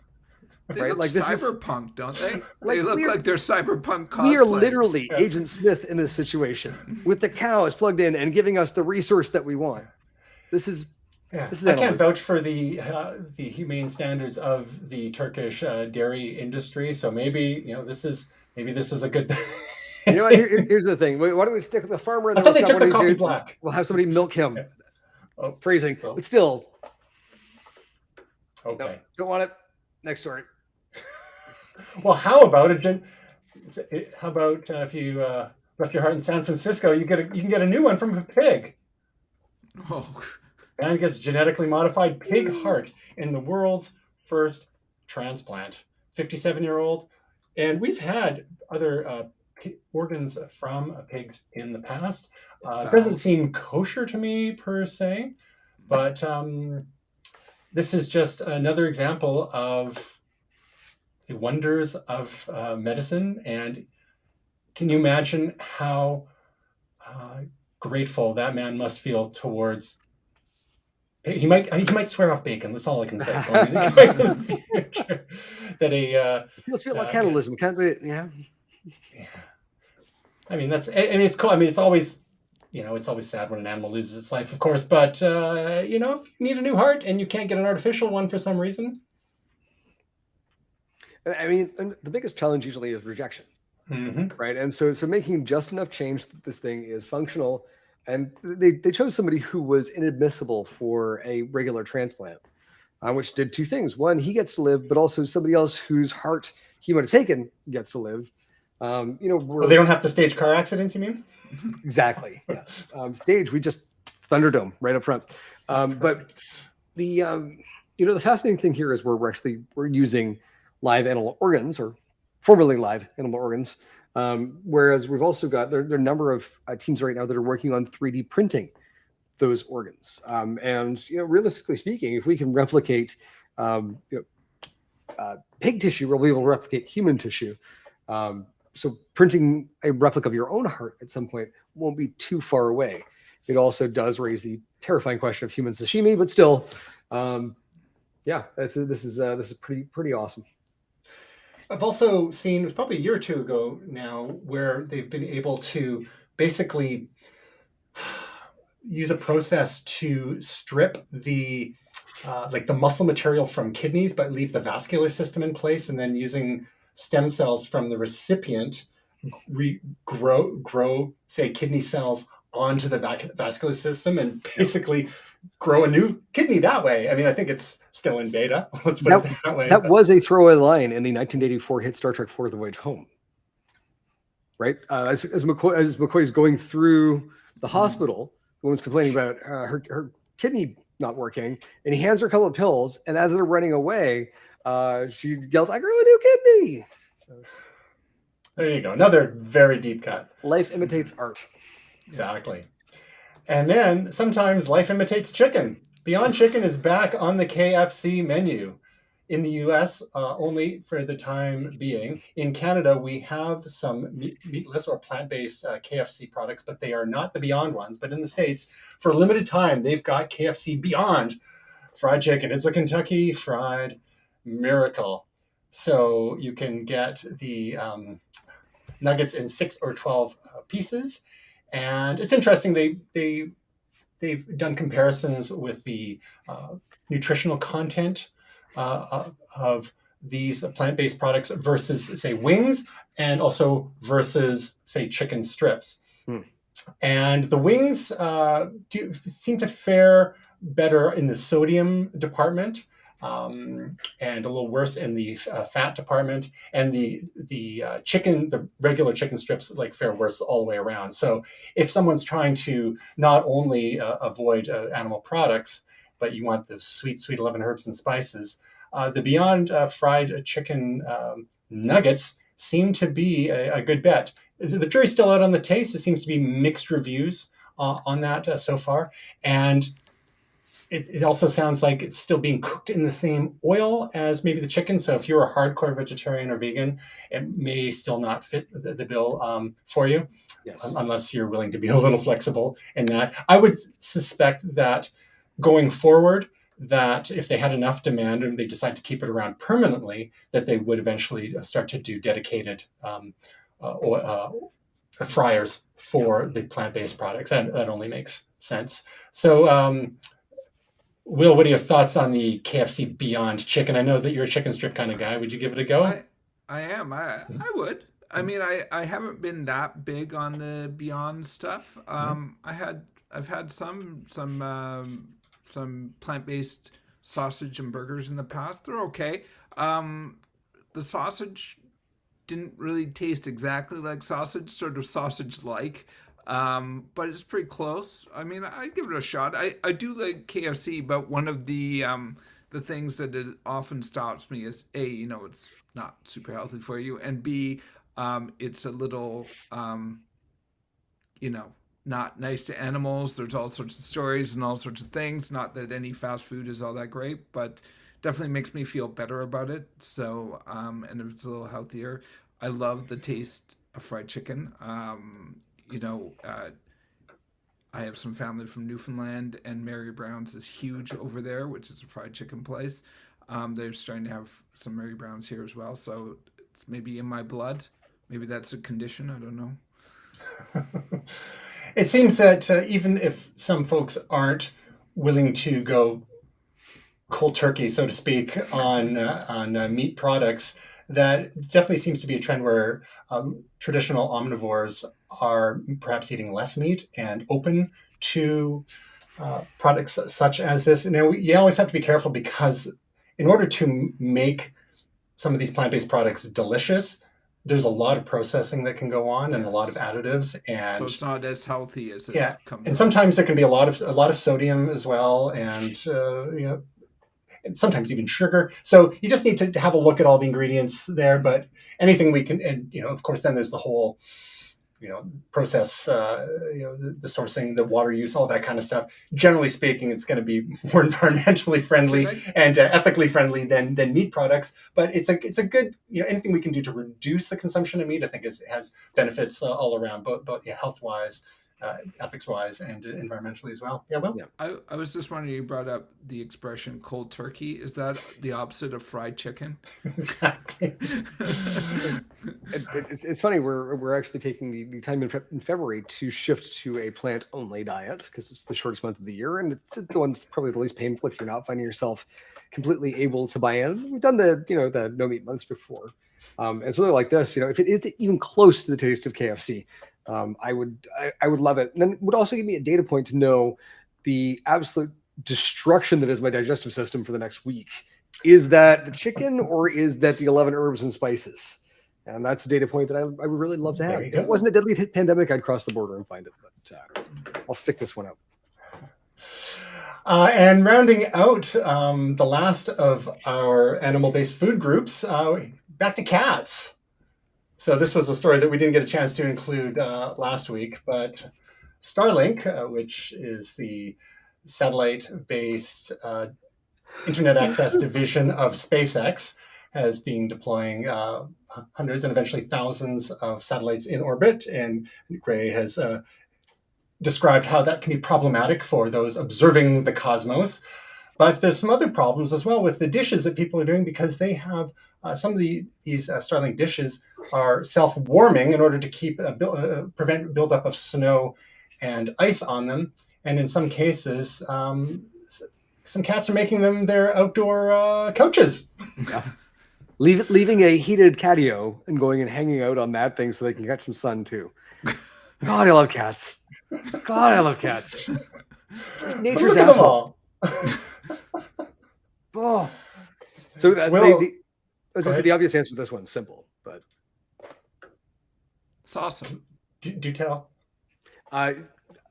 they Right? look Like, this cyberpunk, don't they? Like, They look we're- like they're cyberpunk cosplay. We are literally Agent Smith in this situation with the cows plugged in and giving us the resource that we want. This is Yeah, This is I can't animal. vouch for the humane standards of the Turkish dairy industry. So maybe this is a good thing. You know what? Here's the thing. Why don't we stick with the farmer? I thought they took the coffee black. We'll have somebody milk him. Yeah. Oh, Phrasing, oh. but still, Okay. nope, don't want it. Next story. Well, how about How about if you left your heart in San Francisco, you can get a new one from a pig. Oh, And gets genetically modified pig heart in the world's first transplant. 57-year-old, and we've had other organs from pigs in the past. It doesn't seem kosher to me per se, but this is just another example of the wonders of medicine. And can you imagine how grateful that man must feel towards? He might swear off bacon. That's all I can say. Going in the future. That It must feel like cannibalism. Can't say it. Yeah. Yeah. I mean, it's cool. I mean, it's always sad when an animal loses its life, of course. But if you need a new heart and you can't get an artificial one for some reason. I mean, and the biggest challenge usually is rejection, Mm-hmm. right? And so making just enough change that this thing is functional, and they chose somebody who was inadmissible for a regular transplant, which did two things. One, he gets to live, but also somebody else whose heart he would have taken gets to live. Well, they don't have to stage car accidents, you mean? Exactly. Yeah. Stage, we just Thunderdome right up front. But the the fascinating thing here is we're using live animal organs, or formerly live animal organs. Whereas we've also got there are a number of teams right now that are working on 3D printing those organs. And realistically speaking, if we can replicate pig tissue, we'll be able to replicate human tissue. So printing a replica of your own heart at some point won't be too far away. It also does raise the terrifying question of human sashimi, but still, this is pretty awesome. I've also seen, it was probably a year or two ago now, where they've been able to basically use a process to strip the muscle material from kidneys, but leave the vascular system in place, and then using stem cells from the recipient grow, say, kidney cells onto the vascular system and basically grow a new kidney that way. I mean, I think it's still in beta. Let's put it that way. That was a throwaway line in the 1984 hit Star Trek IV: The Voyage Home. Right? As McCoy's going through the hospital, the woman's complaining about her kidney not working, and he hands her a couple of pills, and as they're running away, she yells, "I grew a new kidney!" So there you go. Another very deep cut. Life imitates art. Exactly. And then sometimes life imitates chicken. Beyond Chicken is back on the KFC menu. In the US, only for the time being. In Canada, we have some meatless or plant-based KFC products, but they are not the Beyond ones. But in the States, for a limited time, they've got KFC Beyond fried chicken. It's a Kentucky Fried Miracle. So you can get the nuggets in 6 or 12 pieces. And it's interesting, they've done comparisons with the nutritional content of these plant-based products versus, say, wings, and also versus, say, chicken strips. And the wings seem to fare better in the sodium department. and a little worse in the fat department. And the regular chicken strips like fare worse all the way around. So if someone's trying to not only avoid animal products, but you want the sweet, sweet 11 herbs and spices, the Beyond fried chicken nuggets seem to be a good bet. The jury's still out on the taste. It seems to be mixed reviews on that so far. And it also sounds like it's still being cooked in the same oil as maybe the chicken. So if you're a hardcore vegetarian or vegan, it may still not fit the bill for you, unless you're willing to be a little flexible in that. I would suspect that going forward, that if they had enough demand and they decide to keep it around permanently, that they would eventually start to do dedicated fryers for the plant-based products. And that only makes sense. So, Will, what are your thoughts on the KFC Beyond Chicken? I know that you're a chicken strip kind of guy. Would you give it a go? I am. I would. I mean, I haven't been that big on the Beyond stuff. I've had some plant-based sausage and burgers in the past. They're okay. The sausage didn't really taste exactly like sausage, sort of sausage-like. But it's pretty close. I mean, I give it a shot. I do like KFC, but one of the things that it often stops me is A, it's not super healthy for you, and B, it's a little, not nice to animals. There's all sorts of stories and all sorts of things. Not that any fast food is all that great, but definitely makes me feel better about it. So, and it's a little healthier. I love the taste of fried chicken. I have some family from Newfoundland, and Mary Brown's is huge over there, which is a fried chicken place. They're starting to have some Mary Brown's here as well, so it's maybe in my blood. Maybe that's a condition. I don't know. It seems that even if some folks aren't willing to go cold turkey, so to speak, on meat products, that definitely seems to be a trend where traditional omnivores are perhaps eating less meat and open to products such as this. Now, you always have to be careful, because in order to make some of these plant-based products delicious, there's a lot of processing that can go on and a lot of additives, and so it's not as healthy as it comes. And sometimes there can be a lot of sodium as well, and and sometimes even sugar. So you just need to have a look at all the ingredients there. But anything we can, and of course, then there's the whole process, the sourcing, the water use, all that kind of stuff. Generally speaking, it's going to be more environmentally friendly and ethically friendly than meat products. But it's a good, anything we can do to reduce the consumption of meat, I think has benefits all around, both health wise, ethics wise, and environmentally as well. Yeah, well. Yeah. I was just wondering, you brought up the expression cold turkey. Is that the opposite of fried chicken? Exactly. It's funny. We're actually taking the time in February to shift to a plant only diet, because it's the shortest month of the year, and it's the one's probably the least painful if you're not finding yourself completely able to buy in. We've done the no meat months before, and something like this, if it is even close to the taste of KFC, I would love it. And then it would also give me a data point to know the absolute destruction that is my digestive system for the next week. Is that the chicken, or is that the 11 herbs and spices? And that's a data point that I would really love to have. If it wasn't a deadly pandemic, I'd cross the border and find it. But I'll stick this one out. And rounding out the last of our animal-based food groups, back to cats. So this was a story that we didn't get a chance to include last week, but Starlink, which is the satellite-based internet access division of SpaceX, has been deploying hundreds and eventually thousands of satellites in orbit. And Gray has described how that can be problematic for those observing the cosmos. But there's some other problems as well with the dishes that people are doing, because they have some of these Starlink dishes are self-warming in order to keep prevent buildup of snow and ice on them. And in some cases, some cats are making them their outdoor couches. Yeah. Leaving a heated catio and going and hanging out on that thing so they can catch some sun too. God, I love cats. God, I love cats. Nature's Look at them all. Oh, So that Will, I was go just ahead. the obvious answer to this one's simple, but It's awesome. Do tell.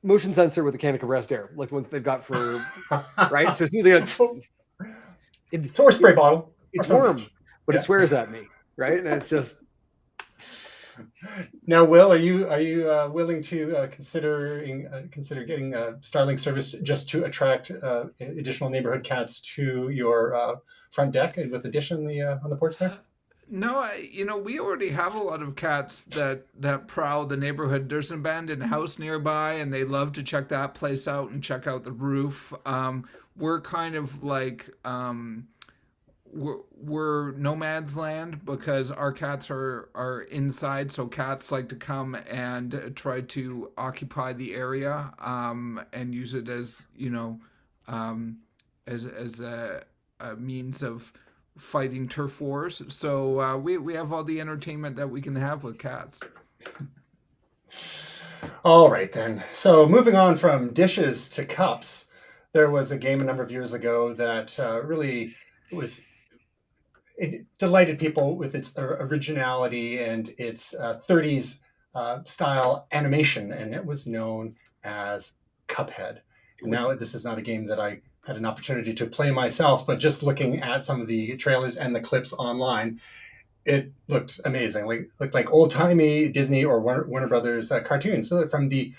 motion sensor with a can of compressed air, like the ones they've got for right. So it's Or spray bottle. it's or warm, something. but Yeah. it swears at me, right? And it's just Now, Will, are you willing to consider getting Starlink service just to attract additional neighborhood cats to your front deck and with addition on the porch there? No, we already have a lot of cats that prowl the neighborhood. There's an abandoned house nearby, and they love to check that place out and check out the roof. We're kind of like we're nomads land because our cats are inside, so cats like to come and try to occupy the area and use it as as a means of fighting turf wars. So we have all the entertainment that we can have with cats. All right, then. So moving on from dishes to cups, there was a game a number of years ago that really it delighted people with its originality and its 30s style animation, and it was known as Cuphead. Now, this is not a game that I had an opportunity to play myself, but just looking at some of the trailers and the clips online, it looked amazing. Looked like old-timey Disney or Warner Brothers cartoons, so from the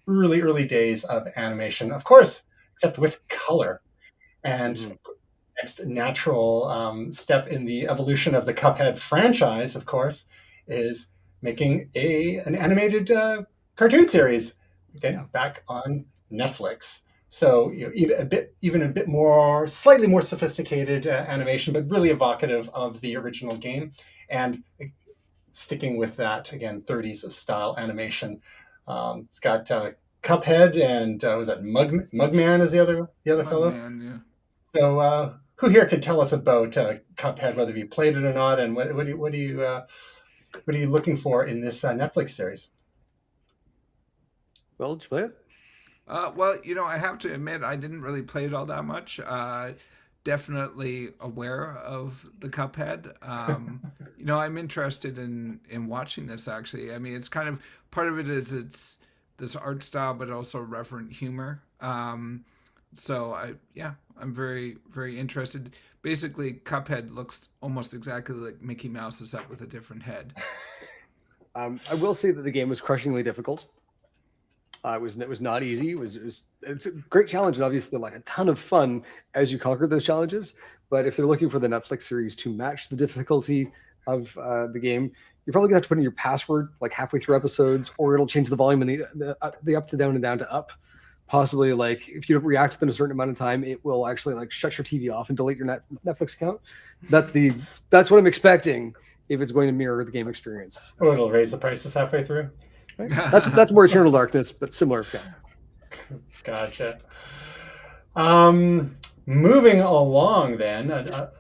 early days of animation, of course, except with color. And next natural step in the evolution of the Cuphead franchise, of course, is making an animated cartoon series again back on Netflix. So even a bit more, slightly more sophisticated animation, but really evocative of the original game, and sticking with that again 30s style animation. It's got Cuphead and was that Mugman is the other fellow? Man, yeah. So who here could tell us about Cuphead, whether you played it or not, and what are you looking for in this Netflix series? well, did you play it? Well, I have to admit, I didn't really play it all that much. Definitely aware of the Cuphead. I'm interested in watching this actually. I mean, it's kind of part of it is it's this art style, but also reverent humor. So I'm very, very interested. Basically, Cuphead looks almost exactly like Mickey Mouse except with a different head. I will say that the game was crushingly difficult. It was not easy. It's a great challenge, and obviously like a ton of fun as you conquer those challenges. But if they're looking for the Netflix series to match the difficulty of the game, you're probably gonna have to put in your password like halfway through episodes, or it'll change the volume and the up to down and down to up. Possibly like if you don't react within a certain amount of time, it will actually like shut your TV off and delete your Netflix account. That's what I'm expecting if it's going to mirror the game experience. Or it'll raise the prices halfway through. Right? That's more Eternal Darkness, but similar. Yeah. Gotcha. Moving along, then,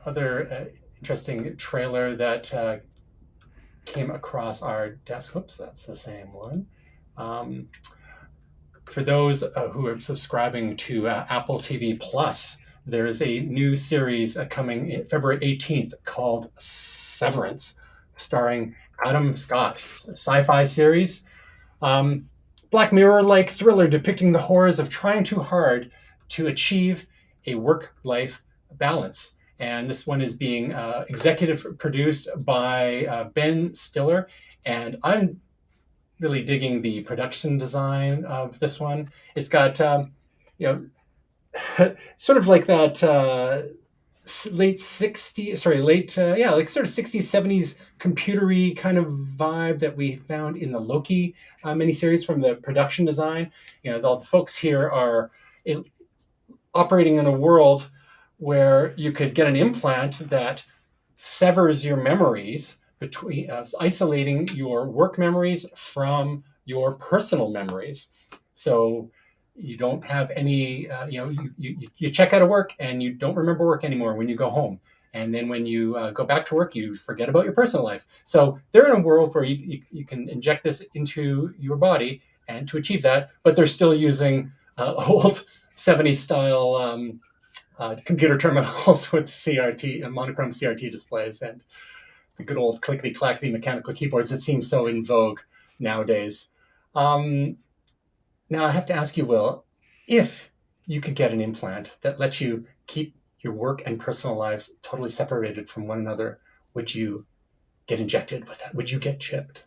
other interesting trailer that came across our desk. Whoops, that's the same one. For those who are subscribing to Apple TV Plus, there is a new series coming February 18th called Severance, starring Adam Scott. It's a sci-fi series. Black Mirror-like thriller depicting the horrors of trying too hard to achieve a work-life balance. And this one is being executive produced by Ben Stiller. And I'm really digging the production design of this one. It's got, sort of like that late 60s, like sort of 60s, 70s computery kind of vibe that we found in the Loki miniseries from the production design. All the folks here are operating in a world where you could get an implant that severs your memories between isolating your work memories from your personal memories. So you don't have any, you check out of work and you don't remember work anymore when you go home. And then when you go back to work, you forget about your personal life. So they're in a world where you can inject this into your body and to achieve that, but they're still using old 70s style computer terminals with CRT and monochrome CRT displays and the good old clickety clackety mechanical keyboards that seem so in vogue nowadays. Now I have to ask you, Will, if you could get an implant that lets you keep your work and personal lives totally separated from one another, would you get injected with that? Would you get chipped?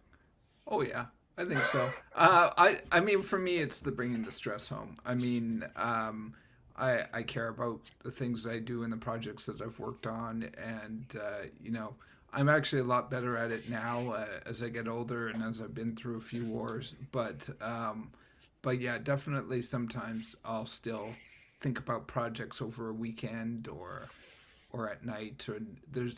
Oh yeah, I think so. I mean, for me, it's the bringing the stress home. I mean, I care about the things I do and the projects that I've worked on, and you know, I'm actually a lot better at it now as I get older and as I've been through a few wars. But yeah, definitely sometimes I'll still think about projects over a weekend or at night. Or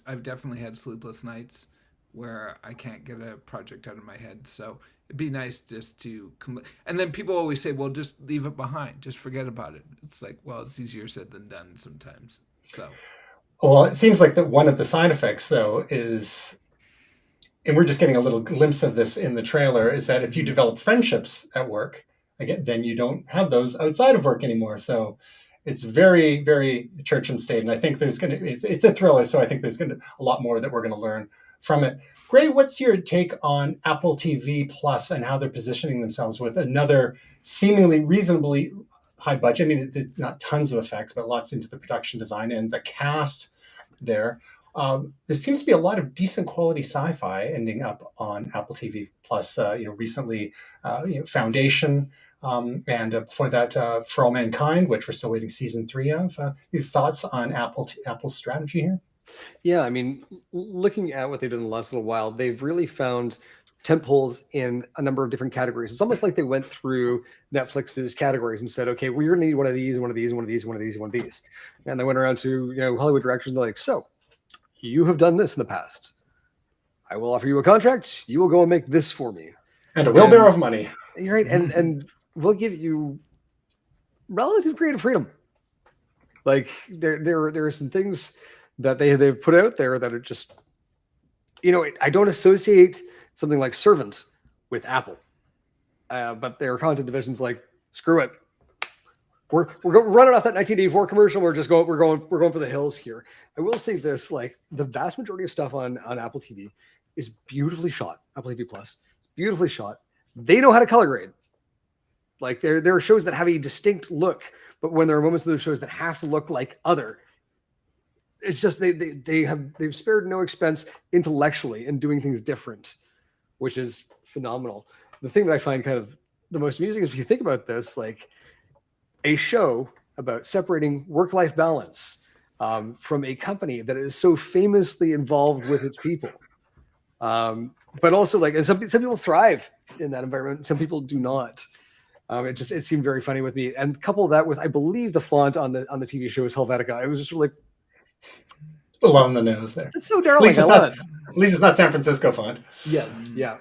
I've definitely had sleepless nights where I can't get a project out of my head. So it'd be nice just to and then people always say, well, just leave it behind, just forget about it. It's like, well, it's easier said than done sometimes. So Well, it seems like that one of the side effects, though, is, and we're just getting a little glimpse of this in the trailer, is that if you develop friendships at work, again, then you don't have those outside of work anymore. So it's very, very church and state. And I think it's a thriller. So I think there's a lot more that we're going to learn from it. Gray, what's your take on Apple TV Plus and how they're positioning themselves with another seemingly reasonably high budget? I mean, not tons of effects, but lots into the production design and the cast there. There seems to be a lot of decent quality sci-fi ending up on Apple TV Plus. Recently, Foundation, and before that, For All Mankind, which we're still waiting season 3 of. Your thoughts on Apple's strategy here? Yeah, I mean, looking at what they've done in the last little while, they've really found temples in a number of different categories. It's almost like they went through Netflix's categories and said, okay, we're going to need one of these, one of these, one of these, one of these, one of these. And they went around to Hollywood directors and they're like, so you have done this in the past. I will offer you a contract. You will go and make this for me. And a wheelbarrow of money. You're right. And we'll give you relative creative freedom. Like there are some things that they've put out there that are just, I don't associate something like Servant with Apple, but their content division's like, screw it. We're running off that 1984 commercial. We're going for the hills here. I will say this: like the vast majority of stuff on Apple TV is beautifully shot. Apple TV Plus, beautifully shot. They know how to color grade. Like there are shows that have a distinct look, but when there are moments of those shows that have to look like other, it's just they've spared no expense intellectually in doing things different, which is phenomenal. The thing that I find kind of the most amusing is if you think about this, like a show about separating work-life balance from a company that is so famously involved with its people, but also like, and some people thrive in that environment, some people do not. It seemed very funny with me, and couple that with, I believe the font on the TV show is Helvetica. It was just really along the nose there. It's so darling. At least it's not San Francisco font. Yes, yeah.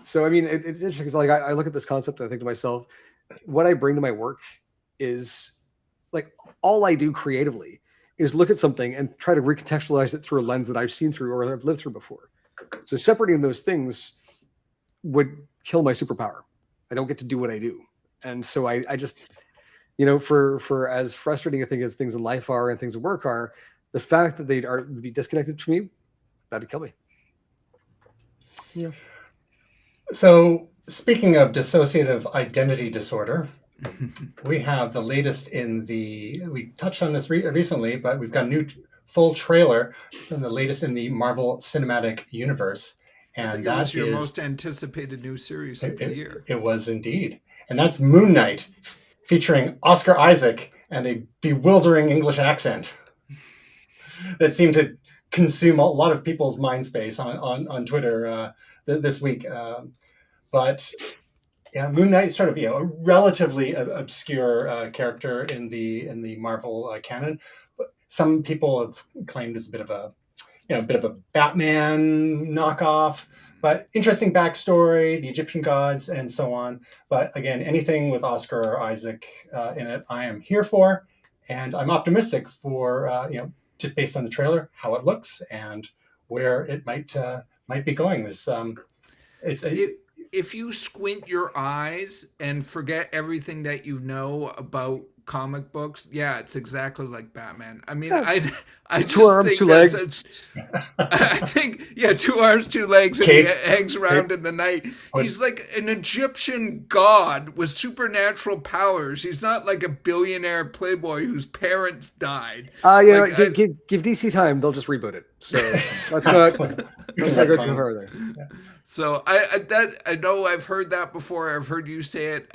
So I mean, it's interesting because like I look at this concept and I think to myself, what I bring to my work is like all I do creatively is look at something and try to recontextualize it through a lens that I've seen through or I've lived through before. So separating those things would kill my superpower. I don't get to do what I do. And so I just, for as frustrating I think as things in life are and things at work are, the fact that they are be disconnected from me, that'd kill me. Yeah. So speaking of dissociative identity disorder, we have the latest we touched on this recently, but we've got a new full trailer from the latest in the Marvel Cinematic Universe. And that was your most anticipated new series of the year. It was indeed. And that's Moon Knight, featuring Oscar Isaac and a bewildering English accent that seemed to consume a lot of people's mind space on Twitter this week. But yeah, Moon Knight is sort of a relatively obscure character in the Marvel canon. But some people have claimed it's a bit of a Batman knockoff, but interesting backstory, the Egyptian gods, and so on. But again, anything with Oscar or Isaac in it, I am here for, and I'm optimistic for just based on the trailer, how it looks and where it might be going. If you squint your eyes and forget everything that you know about comic books, yeah, it's exactly like Batman. I mean, Yeah. I Two just arms, think two that's legs. I think, yeah, 2 arms, 2 legs, and Cape. he hangs around in the night. He's like an Egyptian god with supernatural powers. He's not like a billionaire playboy whose parents died. You know, Like, give DC time; they'll just reboot it. So let's not go too far there. So I know I've heard that before. I've heard you say it.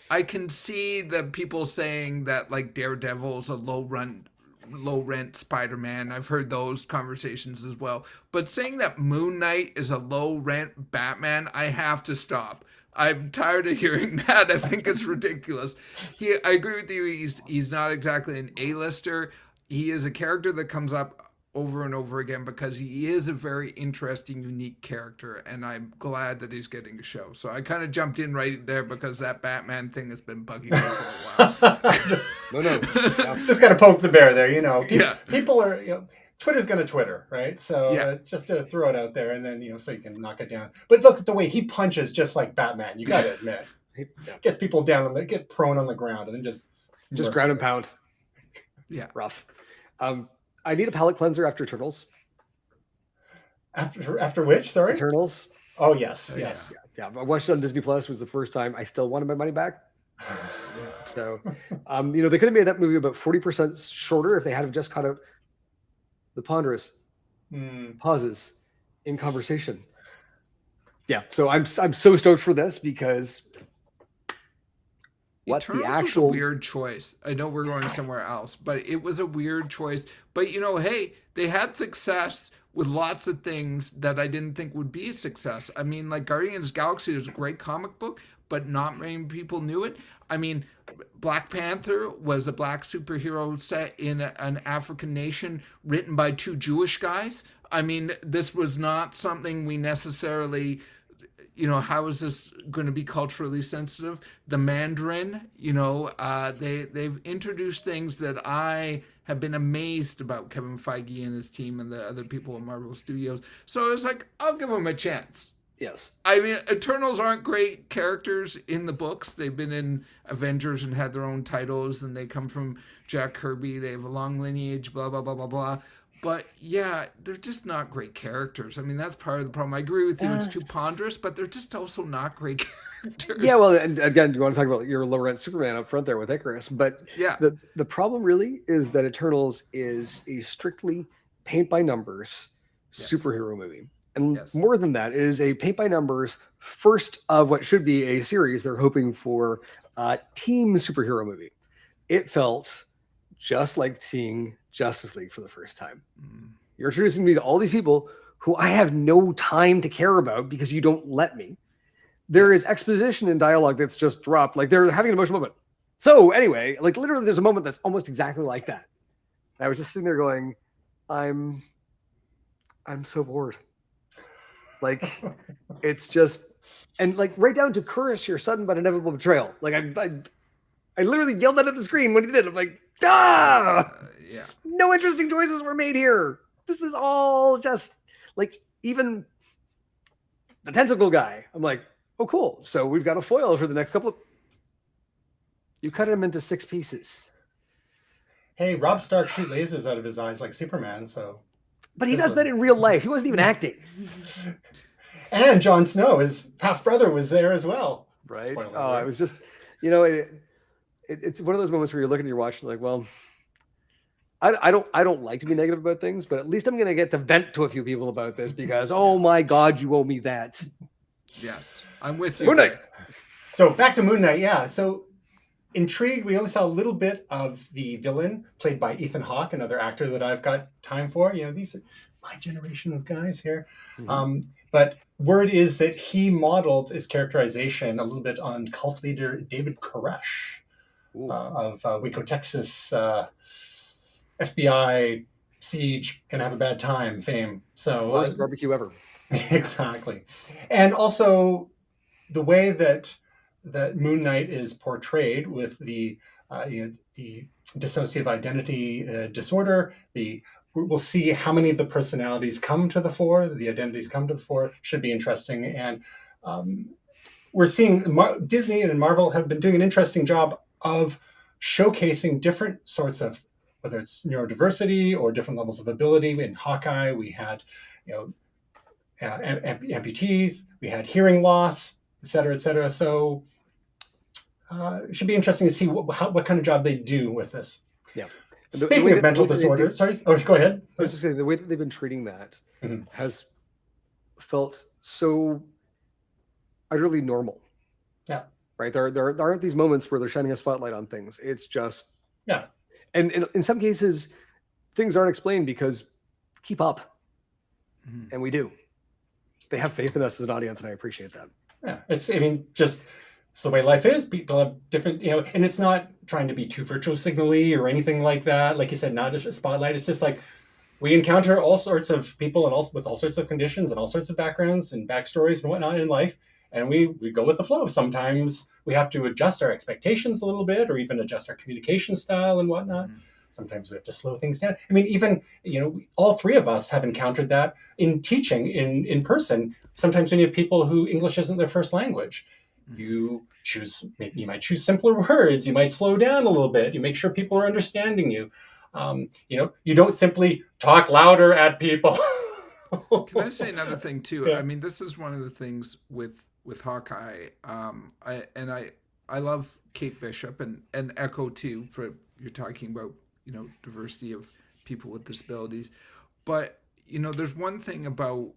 I can see the people saying that like Daredevil's a low rent Spider-Man. I've heard those conversations as well. But saying that Moon Knight is a low rent Batman, I have to stop. I'm tired of hearing that. I think it's ridiculous. I agree with you. He's not exactly an A-lister. He is a character that comes up over and over again because he is a very interesting, unique character, and I'm glad that he's getting a show. So I kind of jumped in right there because that Batman thing has been bugging me for a while. No. Just got to poke the bear there, you know. Yeah. People are, you know, Twitter's going to Twitter, right? So Yeah. just to throw it out there, and then, you know, so you can knock it down. But look at the way he punches, just like Batman. You got to admit, gets people down and they get prone on the ground, and then just ground and pound. Yeah, rough. I need a palate cleanser after Eternals. After which? Sorry, Eternals. Oh yes, yes. Yeah. I watched it on Disney Plus. Was the first time. I still wanted my money back. So, you know, they could have made that movie about 40% shorter if they had just cut out the ponderous pauses in conversation. Yeah. So I'm so stoked for this because Eternals the actual was a weird choice. I know we're going somewhere else, but it was a weird choice. But you know, hey, they had success with lots of things that I didn't think would be a success. I mean, like Guardians of the Galaxy is a great comic book, but not many people knew it. I mean, Black Panther was a black superhero set in an African nation written by 2 Jewish guys. I mean, this was not something we necessarily, you know, how is this going to be culturally sensitive? The Mandarin, you know, they've introduced things that I have been amazed about Kevin Feige and his team and the other people at Marvel Studios. So it's like, I'll give them a chance. Yes. I mean, Eternals aren't great characters in the books. They've been in Avengers and had their own titles, and they come from Jack Kirby. They have a long lineage, blah, blah, blah, blah, blah. But yeah, they're just not great characters. I mean, that's part of the problem. I agree with you. It's too ponderous, but they're just also not great characters. Yeah, well, and again, you want to talk about your low rent Superman up front there with Icarus, but yeah, the problem really is that Eternals is a strictly paint by numbers superhero movie. And more than that, it is a paint by numbers first of what should be a series they're hoping for team superhero movie. It felt just like seeing Justice League for the first time. You're introducing me to all these people who I have no time to care about because you don't let me. There is exposition and dialogue that's just dropped. Like they're having an emotional moment. So anyway, like literally there's a moment that's almost exactly like that. And I was just sitting there going, I'm so bored. Like it's just, and like right down to curse your sudden but inevitable betrayal. Like I literally yelled that at the screen when he did. I'm like, yeah. No interesting choices were made here. This is all just like even the tentacle guy. I'm like, oh, cool. So we've got a foil for the next couple of. You cut him into 6 pieces. Hey, Rob Stark shoot lasers out of his eyes like Superman. So, but he does that in real life. He wasn't even acting. And Jon Snow, his half brother, was there as well. Right. It was just, you know, it's one of those moments where you're looking at your watch and like, well, I don't like to be negative about things, but at least I'm going to get to vent to a few people about this because, oh my God, you owe me that. Yes, I'm with you. Moon Knight. So back to Moon Knight. Yeah. So intrigued. We only saw a little bit of the villain played by Ethan Hawke, another actor that I've got time for. You know, these are my generation of guys here. But word is that he modeled his characterization a little bit on cult leader David Koresh of Waco, Texas, FBI, Siege, Can Have a Bad Time fame. So worst barbecue ever. Exactly. And also the way that Moon Knight is portrayed with the dissociative identity disorder, we'll see how many of the personalities come to the fore, the identities come to the fore, should be interesting. And we're seeing Disney and Marvel have been doing an interesting job of showcasing different sorts of, whether it's neurodiversity or different levels of ability. In Hawkeye, we had, amputees, we had hearing loss, et cetera, et cetera. So it should be interesting to see what kind of job they do with this. Yeah. Speaking of mental disorders, sorry. Oh, go ahead. I was just saying, the way that they've been treating that has felt so utterly normal. Yeah. Right. There aren't these moments where they're shining a spotlight on things. It's just, and in some cases, things aren't explained because keep up. And we do. They have faith in us as an audience, and I appreciate that. Yeah. It's the way life is. People have different, and it's not trying to be too virtue signally or anything like that. Like you said, not a spotlight. It's just like we encounter all sorts of people and with all sorts of conditions and all sorts of backgrounds and backstories and whatnot in life. And we go with the flow. Sometimes we have to adjust our expectations a little bit, or even adjust our communication style and whatnot. Sometimes we have to slow things down. I mean, even, all three of us have encountered that in teaching in person. Sometimes when you have people who English isn't their first language, you might choose simpler words. You might slow down a little bit. You make sure people are understanding you. You don't simply talk louder at people. Can I say another thing too? Yeah. I mean, this is one of the things with Hawkeye. I love Kate Bishop and Echo too. For you're talking about diversity of people with disabilities, but there's one thing about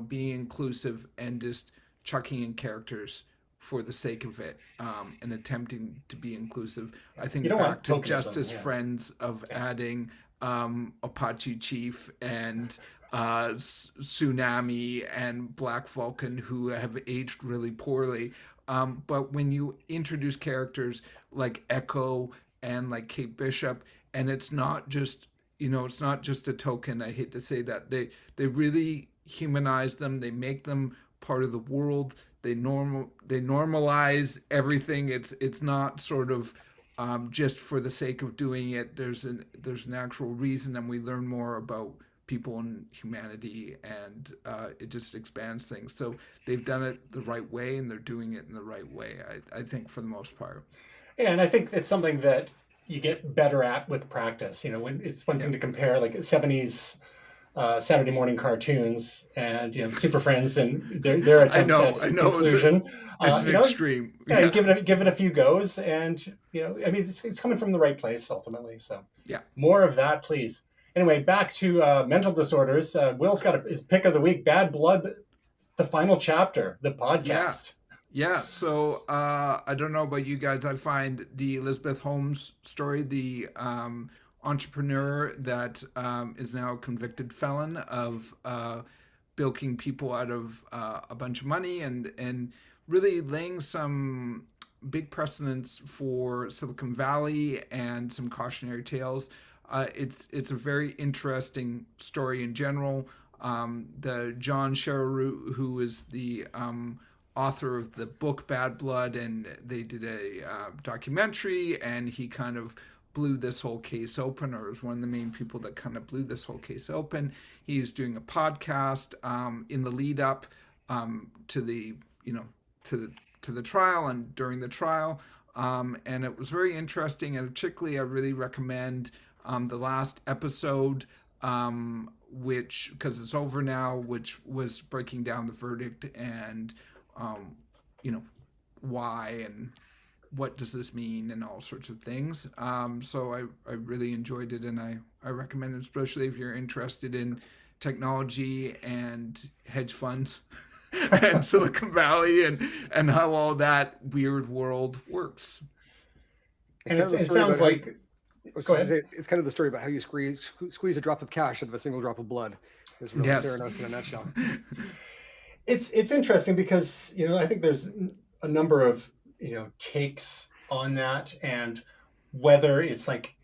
being inclusive and just chucking in characters for the sake of it, and attempting to be inclusive. I think back to Justice Friends of adding Apache Chief and Tsunami and Black Vulcan, who have aged really poorly. But when you introduce characters like Echo and like Kate Bishop, and it's not just a token. I hate to say that, they really humanize them. They make them part of the world. They normalize everything. It's not sort of just for the sake of doing it. There's an actual reason, and we learn more about people and humanity, and it just expands things. So they've done it the right way, and they're doing it in the right way, I think, for the most part. Yeah, and I think it's something that you get better at with practice. When it's one thing to compare like 70s Saturday morning cartoons and Super Friends and their attempts at inclusion. It's an extreme. Yeah, give it a few goes, and it's coming from the right place ultimately. So more of that, please. Anyway, back to mental disorders. Will's got his pick of the week: Bad Blood, the final chapter, the podcast. Yeah. So I don't know about you guys. I find the Elizabeth Holmes story, the entrepreneur that is now a convicted felon of bilking people out of a bunch of money, and really laying some big precedents for Silicon Valley and some cautionary tales. It's a very interesting story in general. The John Sherroot, who is the author of the book Bad Blood, and they did a documentary, and he kind of blew this whole case open, or was one of the main people that kind of blew this whole case open. He's doing a podcast in the lead up to the trial and during the trial, and it was very interesting. And particularly, I really recommend the last episode, which, because it's over now, which was breaking down the verdict and why and what does this mean and all sorts of things. So I really enjoyed it, and I recommend it, especially if you're interested in technology and hedge funds and Silicon Valley and how all that weird world works. And it sounds like... Go ahead. It's kind of the story about how you squeeze a drop of cash out of a single drop of blood. It's really Theranos in a nutshell. It's interesting because I think there's a number of takes on that, and whether it's like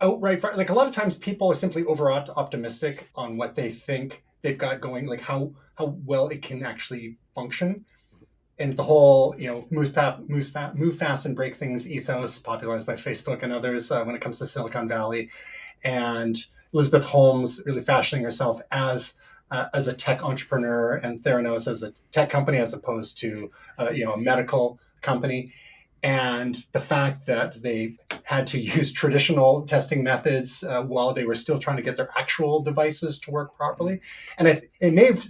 outright, like a lot of times people are simply over optimistic on what they think they've got going, like how well it can actually function. And the whole, move fast and break things ethos, popularized by Facebook and others when it comes to Silicon Valley, and Elizabeth Holmes really fashioning herself as a tech entrepreneur, and Theranos as a tech company as opposed to a medical company. and the fact that they had to use traditional testing methods while they were still trying to get their actual devices to work properly. And it may have,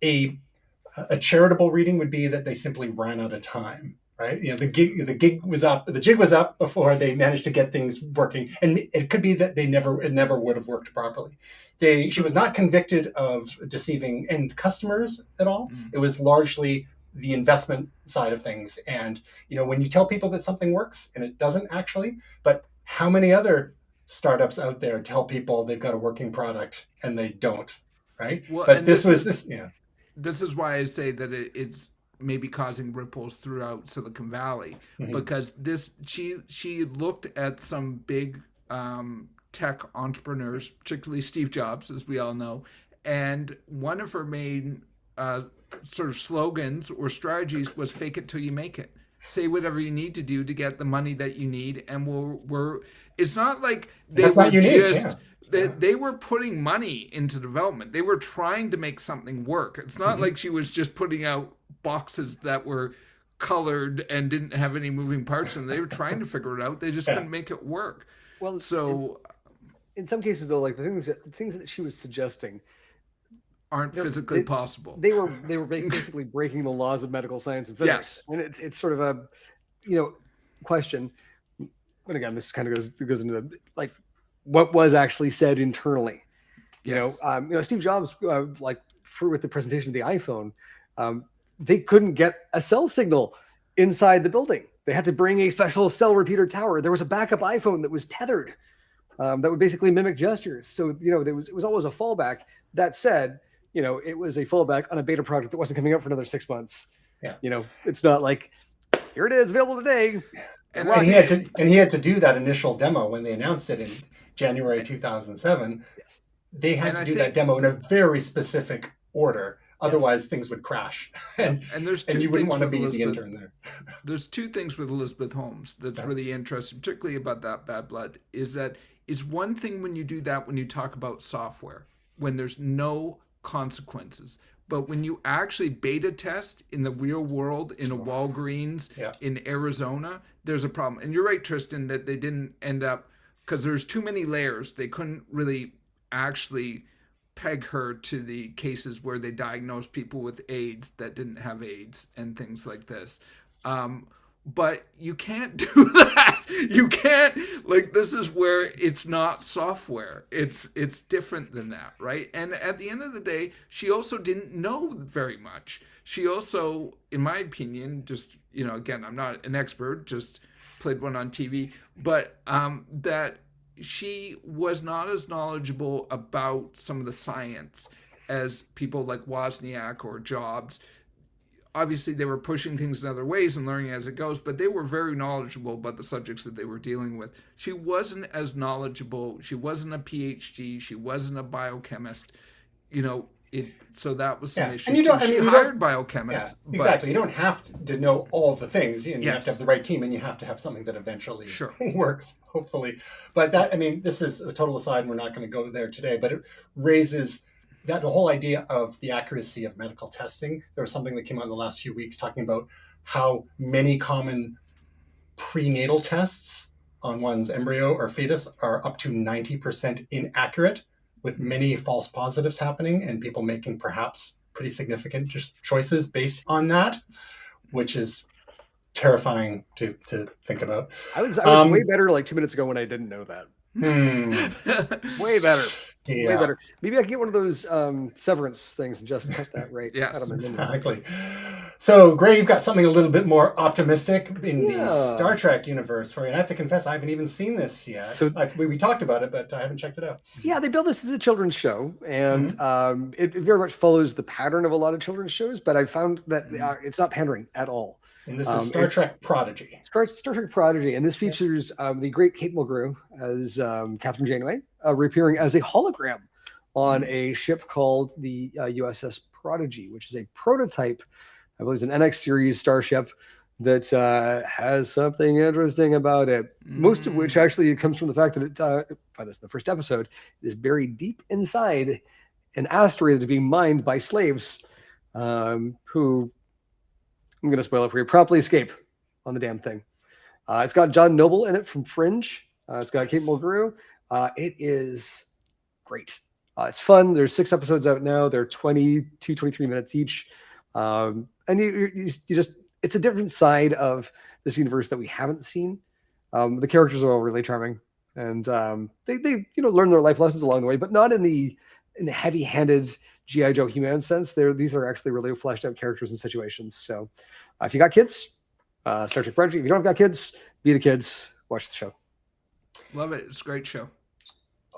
a charitable reading would be that they simply ran out of time. Right, the jig was up before they managed to get things working, and it could be that it never would have worked properly. She was not convicted of deceiving end customers at all. It was largely the investment side of things. And when you tell people that something works and it doesn't actually, but how many other startups out there tell people they've got a working product and they don't, right? Well, but this is why I say that it's maybe causing ripples throughout Silicon Valley, because she looked at some big tech entrepreneurs, particularly Steve Jobs, as we all know, and one of her main sort of slogans or strategies was "fake it till you make it." Say whatever you need to do to get the money that you need, and we're. It's not like they were just. They were putting money into development. They were trying to make something work. It's not like she was just putting out boxes that were colored and didn't have any moving parts in them. They were trying to figure it out. They just couldn't make it work. Well, so in some cases, though, like the things that she was suggesting aren't physically possible. They were basically breaking the laws of medical science and physics. And it's sort of a question. And again, this kind of goes into the what was actually said internally. Steve Jobs, with the presentation of the iPhone, they couldn't get a cell signal inside the building. They had to bring a special cell repeater tower. There was a backup iPhone that was tethered that would basically mimic gestures. So, it was always a fallback. That said, it was a fallback on a beta project that wasn't coming out for another 6 months. Yeah. It's not like, here it is available today. And he had to do that initial demo when they announced it in January 2007. Yes. They had to do that demo in a very specific order. Otherwise, things would crash. And you wouldn't want to be the intern there. There's two things with Elizabeth Holmes that's really interesting, particularly about that bad blood, is that it's one thing when you do that when you talk about software, when there's no consequences. But when you actually beta test in the real world, in a Walgreens, in Arizona, there's a problem. And you're right, Tristan, that they didn't end up, because there's too many layers. They couldn't really actually peg her to the cases where they diagnosed people with AIDS that didn't have AIDS and things like this. But you can't do that. You can't, this is where it's not software. It's different than that, right? And at the end of the day, she also didn't know very much. She also, in my opinion, just, again, I'm not an expert, just played one on TV, but that she was not as knowledgeable about some of the science as people like Wozniak or Jobs. Obviously, they were pushing things in other ways and learning as it goes, but they were very knowledgeable about the subjects that they were dealing with. She wasn't as knowledgeable. She wasn't a PhD. She wasn't a biochemist. So that was some issue. And she hired biochemists. Yeah, exactly. You don't have to know all of the things. And you have to have the right team, and you have to have something that eventually works, hopefully. But this is a total aside, and we're not going to go there today, but it raises that the whole idea of the accuracy of medical testing. There was something that came out in the last few weeks talking about how many common prenatal tests on one's embryo or fetus are up to 90% inaccurate, with many false positives happening and people making perhaps pretty significant choices based on that, which is terrifying to think about. I was way better 2 minutes ago when I didn't know that. Way better. Yeah. Way better. Maybe I can get one of those severance things and just cut that right out of my memory. Exactly. So, Gray, you've got something a little bit more optimistic in the Star Trek universe for you. And I have to confess, I haven't even seen this yet. So, we talked about it, but I haven't checked it out. Yeah, they built this as a children's show, and it very much follows the pattern of a lot of children's shows, but I found that it's not pandering at all. And this is Star Trek Prodigy. Star Trek Prodigy, and this features the great Kate Mulgrew as Catherine Janeway, reappearing as a hologram on a ship called the USS Prodigy, which is a prototype, I believe it's an NX series starship that has something interesting about it. Most of which actually comes from the fact that it, the first episode, is buried deep inside an asteroid that's being mined by slaves who, I'm going to spoil it for you, promptly escape on the damn thing. It's got John Noble in it from Fringe. It's got Kate Mulgrew. It is great. It's fun. There's 6 episodes out now. They're 22, 23 minutes each. And you just, it's a different side of this universe that we haven't seen. The characters are all really charming, and they learn their life lessons along the way, but not in the heavy-handed G.I. Joe He-Man sense. These are actually really fleshed out characters and situations. So if you got kids, Star Trek Project. If you don't have got kids, be the kids. Watch the show. Love it. It's a great show.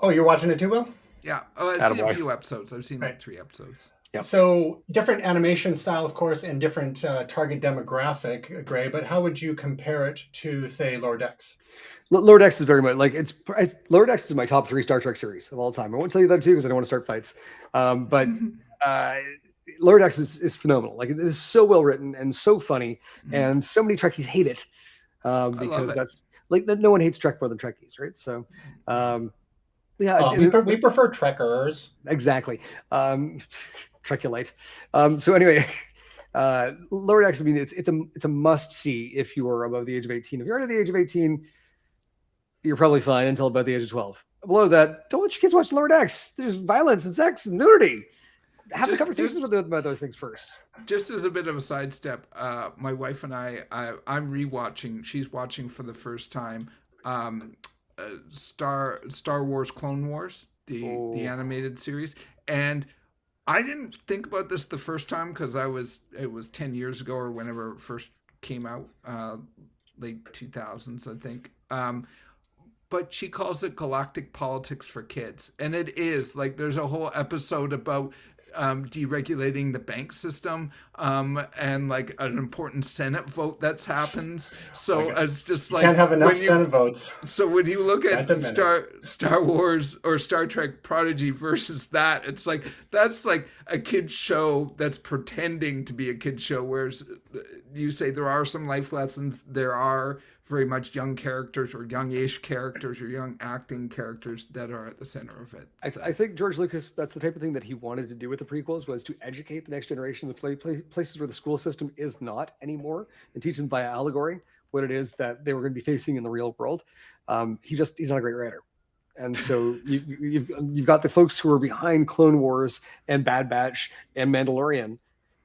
Oh, you're watching it too, Will? Yeah. Oh, I've seen a few episodes. I've seen like 3 episodes. Yep. So different animation style, of course, and different target demographic, Gray. But how would you compare it to, say, Lower Decks? Lower Decks is very much like Lower Decks is my top 3 Star Trek series of all time. I won't tell you that too because I don't want to start fights. But Lower Decks is phenomenal. Like, it is so well written and so funny, and so many Trekkies hate it because that's like, no one hates Trek more than Trekkies, right? So. We prefer Trekkers. Exactly. Trekulite. So anyway, Lower Decks, I mean, it's a must see if you are above the age of 18. If you're under the age of 18, you're probably fine until about the age of 12. Below that, don't let your kids watch Lower Decks. There's violence and sex and nudity. Have the conversations with them about those things first. Just as a bit of a sidestep, my wife and I'm rewatching. She's watching for the first time Star Wars Clone Wars, the animated series, and I didn't think about this the first time because it was 10 years ago or whenever it first came out, late 2000s, I think. But she calls it galactic politics for kids, and it is like there's a whole episode about deregulating the bank system and like an important Senate vote that's happens. So it's just like, you can't have enough Senate votes. So when you look at Star Wars or Star Trek Prodigy versus that, it's like that's like a kid show that's pretending to be a kid show, whereas you say there are some life lessons, there are very much young characters or young-ish characters or young acting characters that are at the center of it. So. I think George Lucas, that's the type of thing that he wanted to do with the prequels, was to educate the next generation of places where the school system is not anymore, and teach them via allegory what it is that they were going to be facing in the real world. He's not a great writer. And so you've got the folks who are behind Clone Wars and Bad Batch and Mandalorian,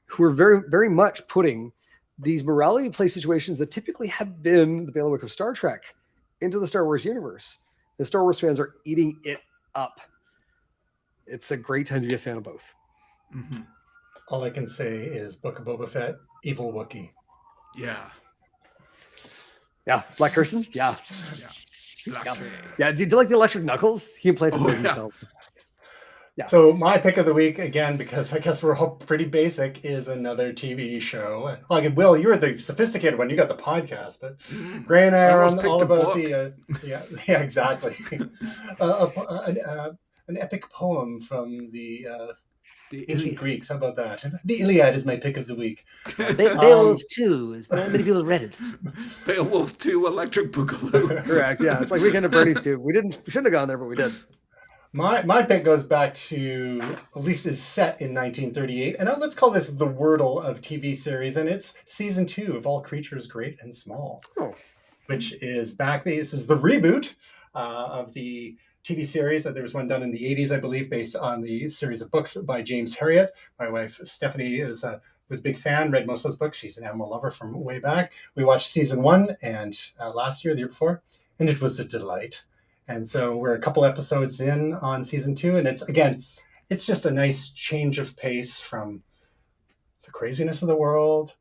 who are very, very much putting these morality play situations that typically have been the bailiwick of Star Trek into the Star Wars universe. The Star Wars fans are eating it up. It's a great time to be a fan of both. Mm-hmm. All I can say is Book of Boba Fett, evil Wookiee. Yeah. Yeah. Black Person? Yeah. Yeah. Yeah. Do you like the electric knuckles? He implanted those himself. Yeah. So my pick of the week, again, because I guess we're all pretty basic, is another TV show. Well, again, Will, you're the sophisticated one. You got the podcast, but Gray and I are all about the yeah, exactly. An epic poem from the ancient Greeks. How about that? The Iliad is my pick of the week. Beowulf 2 is not many people read it. Beowulf 2, Electric Boogaloo. Correct. Yeah, it's like Weekend at Bernie's 2. We shouldn't have gone there, but we did. My pick goes back to, at least is set in 1938, and let's call this the Wordle of TV series, and it's season 2 of All Creatures Great and Small, which is back. This is the reboot of the TV series. There was one done in the 80s, I believe, based on the series of books by James Herriot. My wife, Stephanie, was a big fan, read most of those books. She's an animal lover from way back. We watched season 1 and last year, the year before, and it was a delight. And so we're a couple episodes in on season 2, and it's just a nice change of pace from the craziness of the world.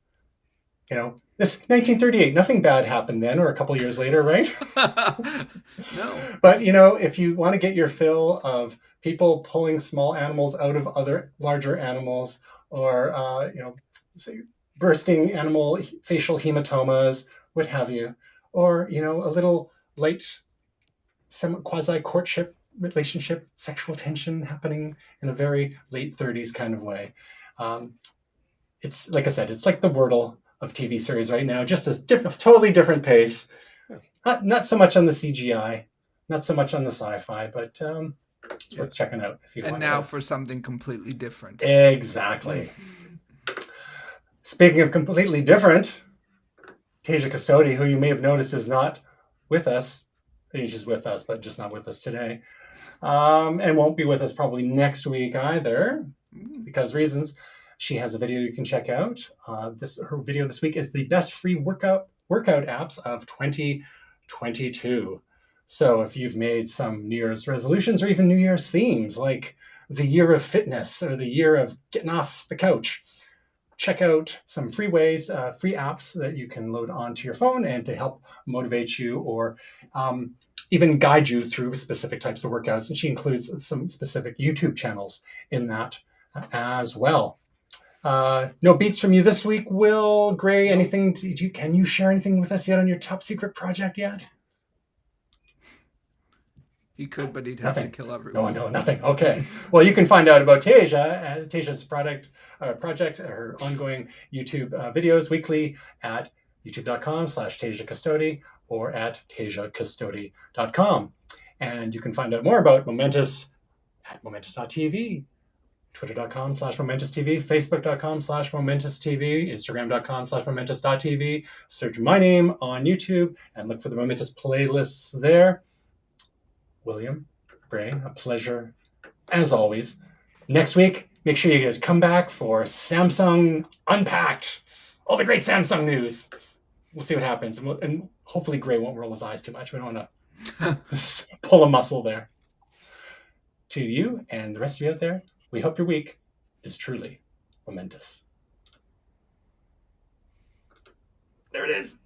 You know, this 1938, nothing bad happened then or a couple years later, right? No. But, if you want to get your fill of people pulling small animals out of other larger animals, or, say, bursting animal facial hematomas, what have you, or, a little light quasi-courtship relationship, sexual tension happening in a very late 30s kind of way. It's, like I said, it's like the Wordle of TV series right now, just a totally different pace. Not so much on the CGI, not so much on the sci-fi, but it's worth checking out if you want. And now for something completely different. Exactly. Speaking of completely different, Tasia Custodi, who you may have noticed is not with us. She's with us, but just not with us today. And won't be with us probably next week either, because reasons. She has a video you can check out. Her video this week is the best free workout apps of 2022. So if you've made some New Year's resolutions or even New Year's themes, like the year of fitness or the year of getting off the couch, check out some free apps that you can load onto your phone and to help motivate you or even guide you through specific types of workouts. And she includes some specific YouTube channels in that as well. No beats from you this week, Will. Gray, anything? Can you share anything with us yet on your top secret project yet? He could, but he'd have to kill everyone. No, nothing. Okay. Well, you can find out about Tasia, Tasia's project, her ongoing YouTube videos weekly at youtube.com/Tasia Custodi or at TasiaCustodi.com. And you can find out more about Momentous at Momentous.tv, Twitter.com/MomentousTV, Facebook.com/MomentousTV, Instagram.com/Momentous.tv. Search my name on YouTube and look for the Momentous playlists there. William, Gray, a pleasure as always. Next week, make sure you guys come back for Samsung Unpacked. All the great Samsung news. We'll see what happens. And hopefully Gray won't roll his eyes too much. We don't want to pull a muscle there. To you and the rest of you out there, we hope your week is truly momentous. There it is.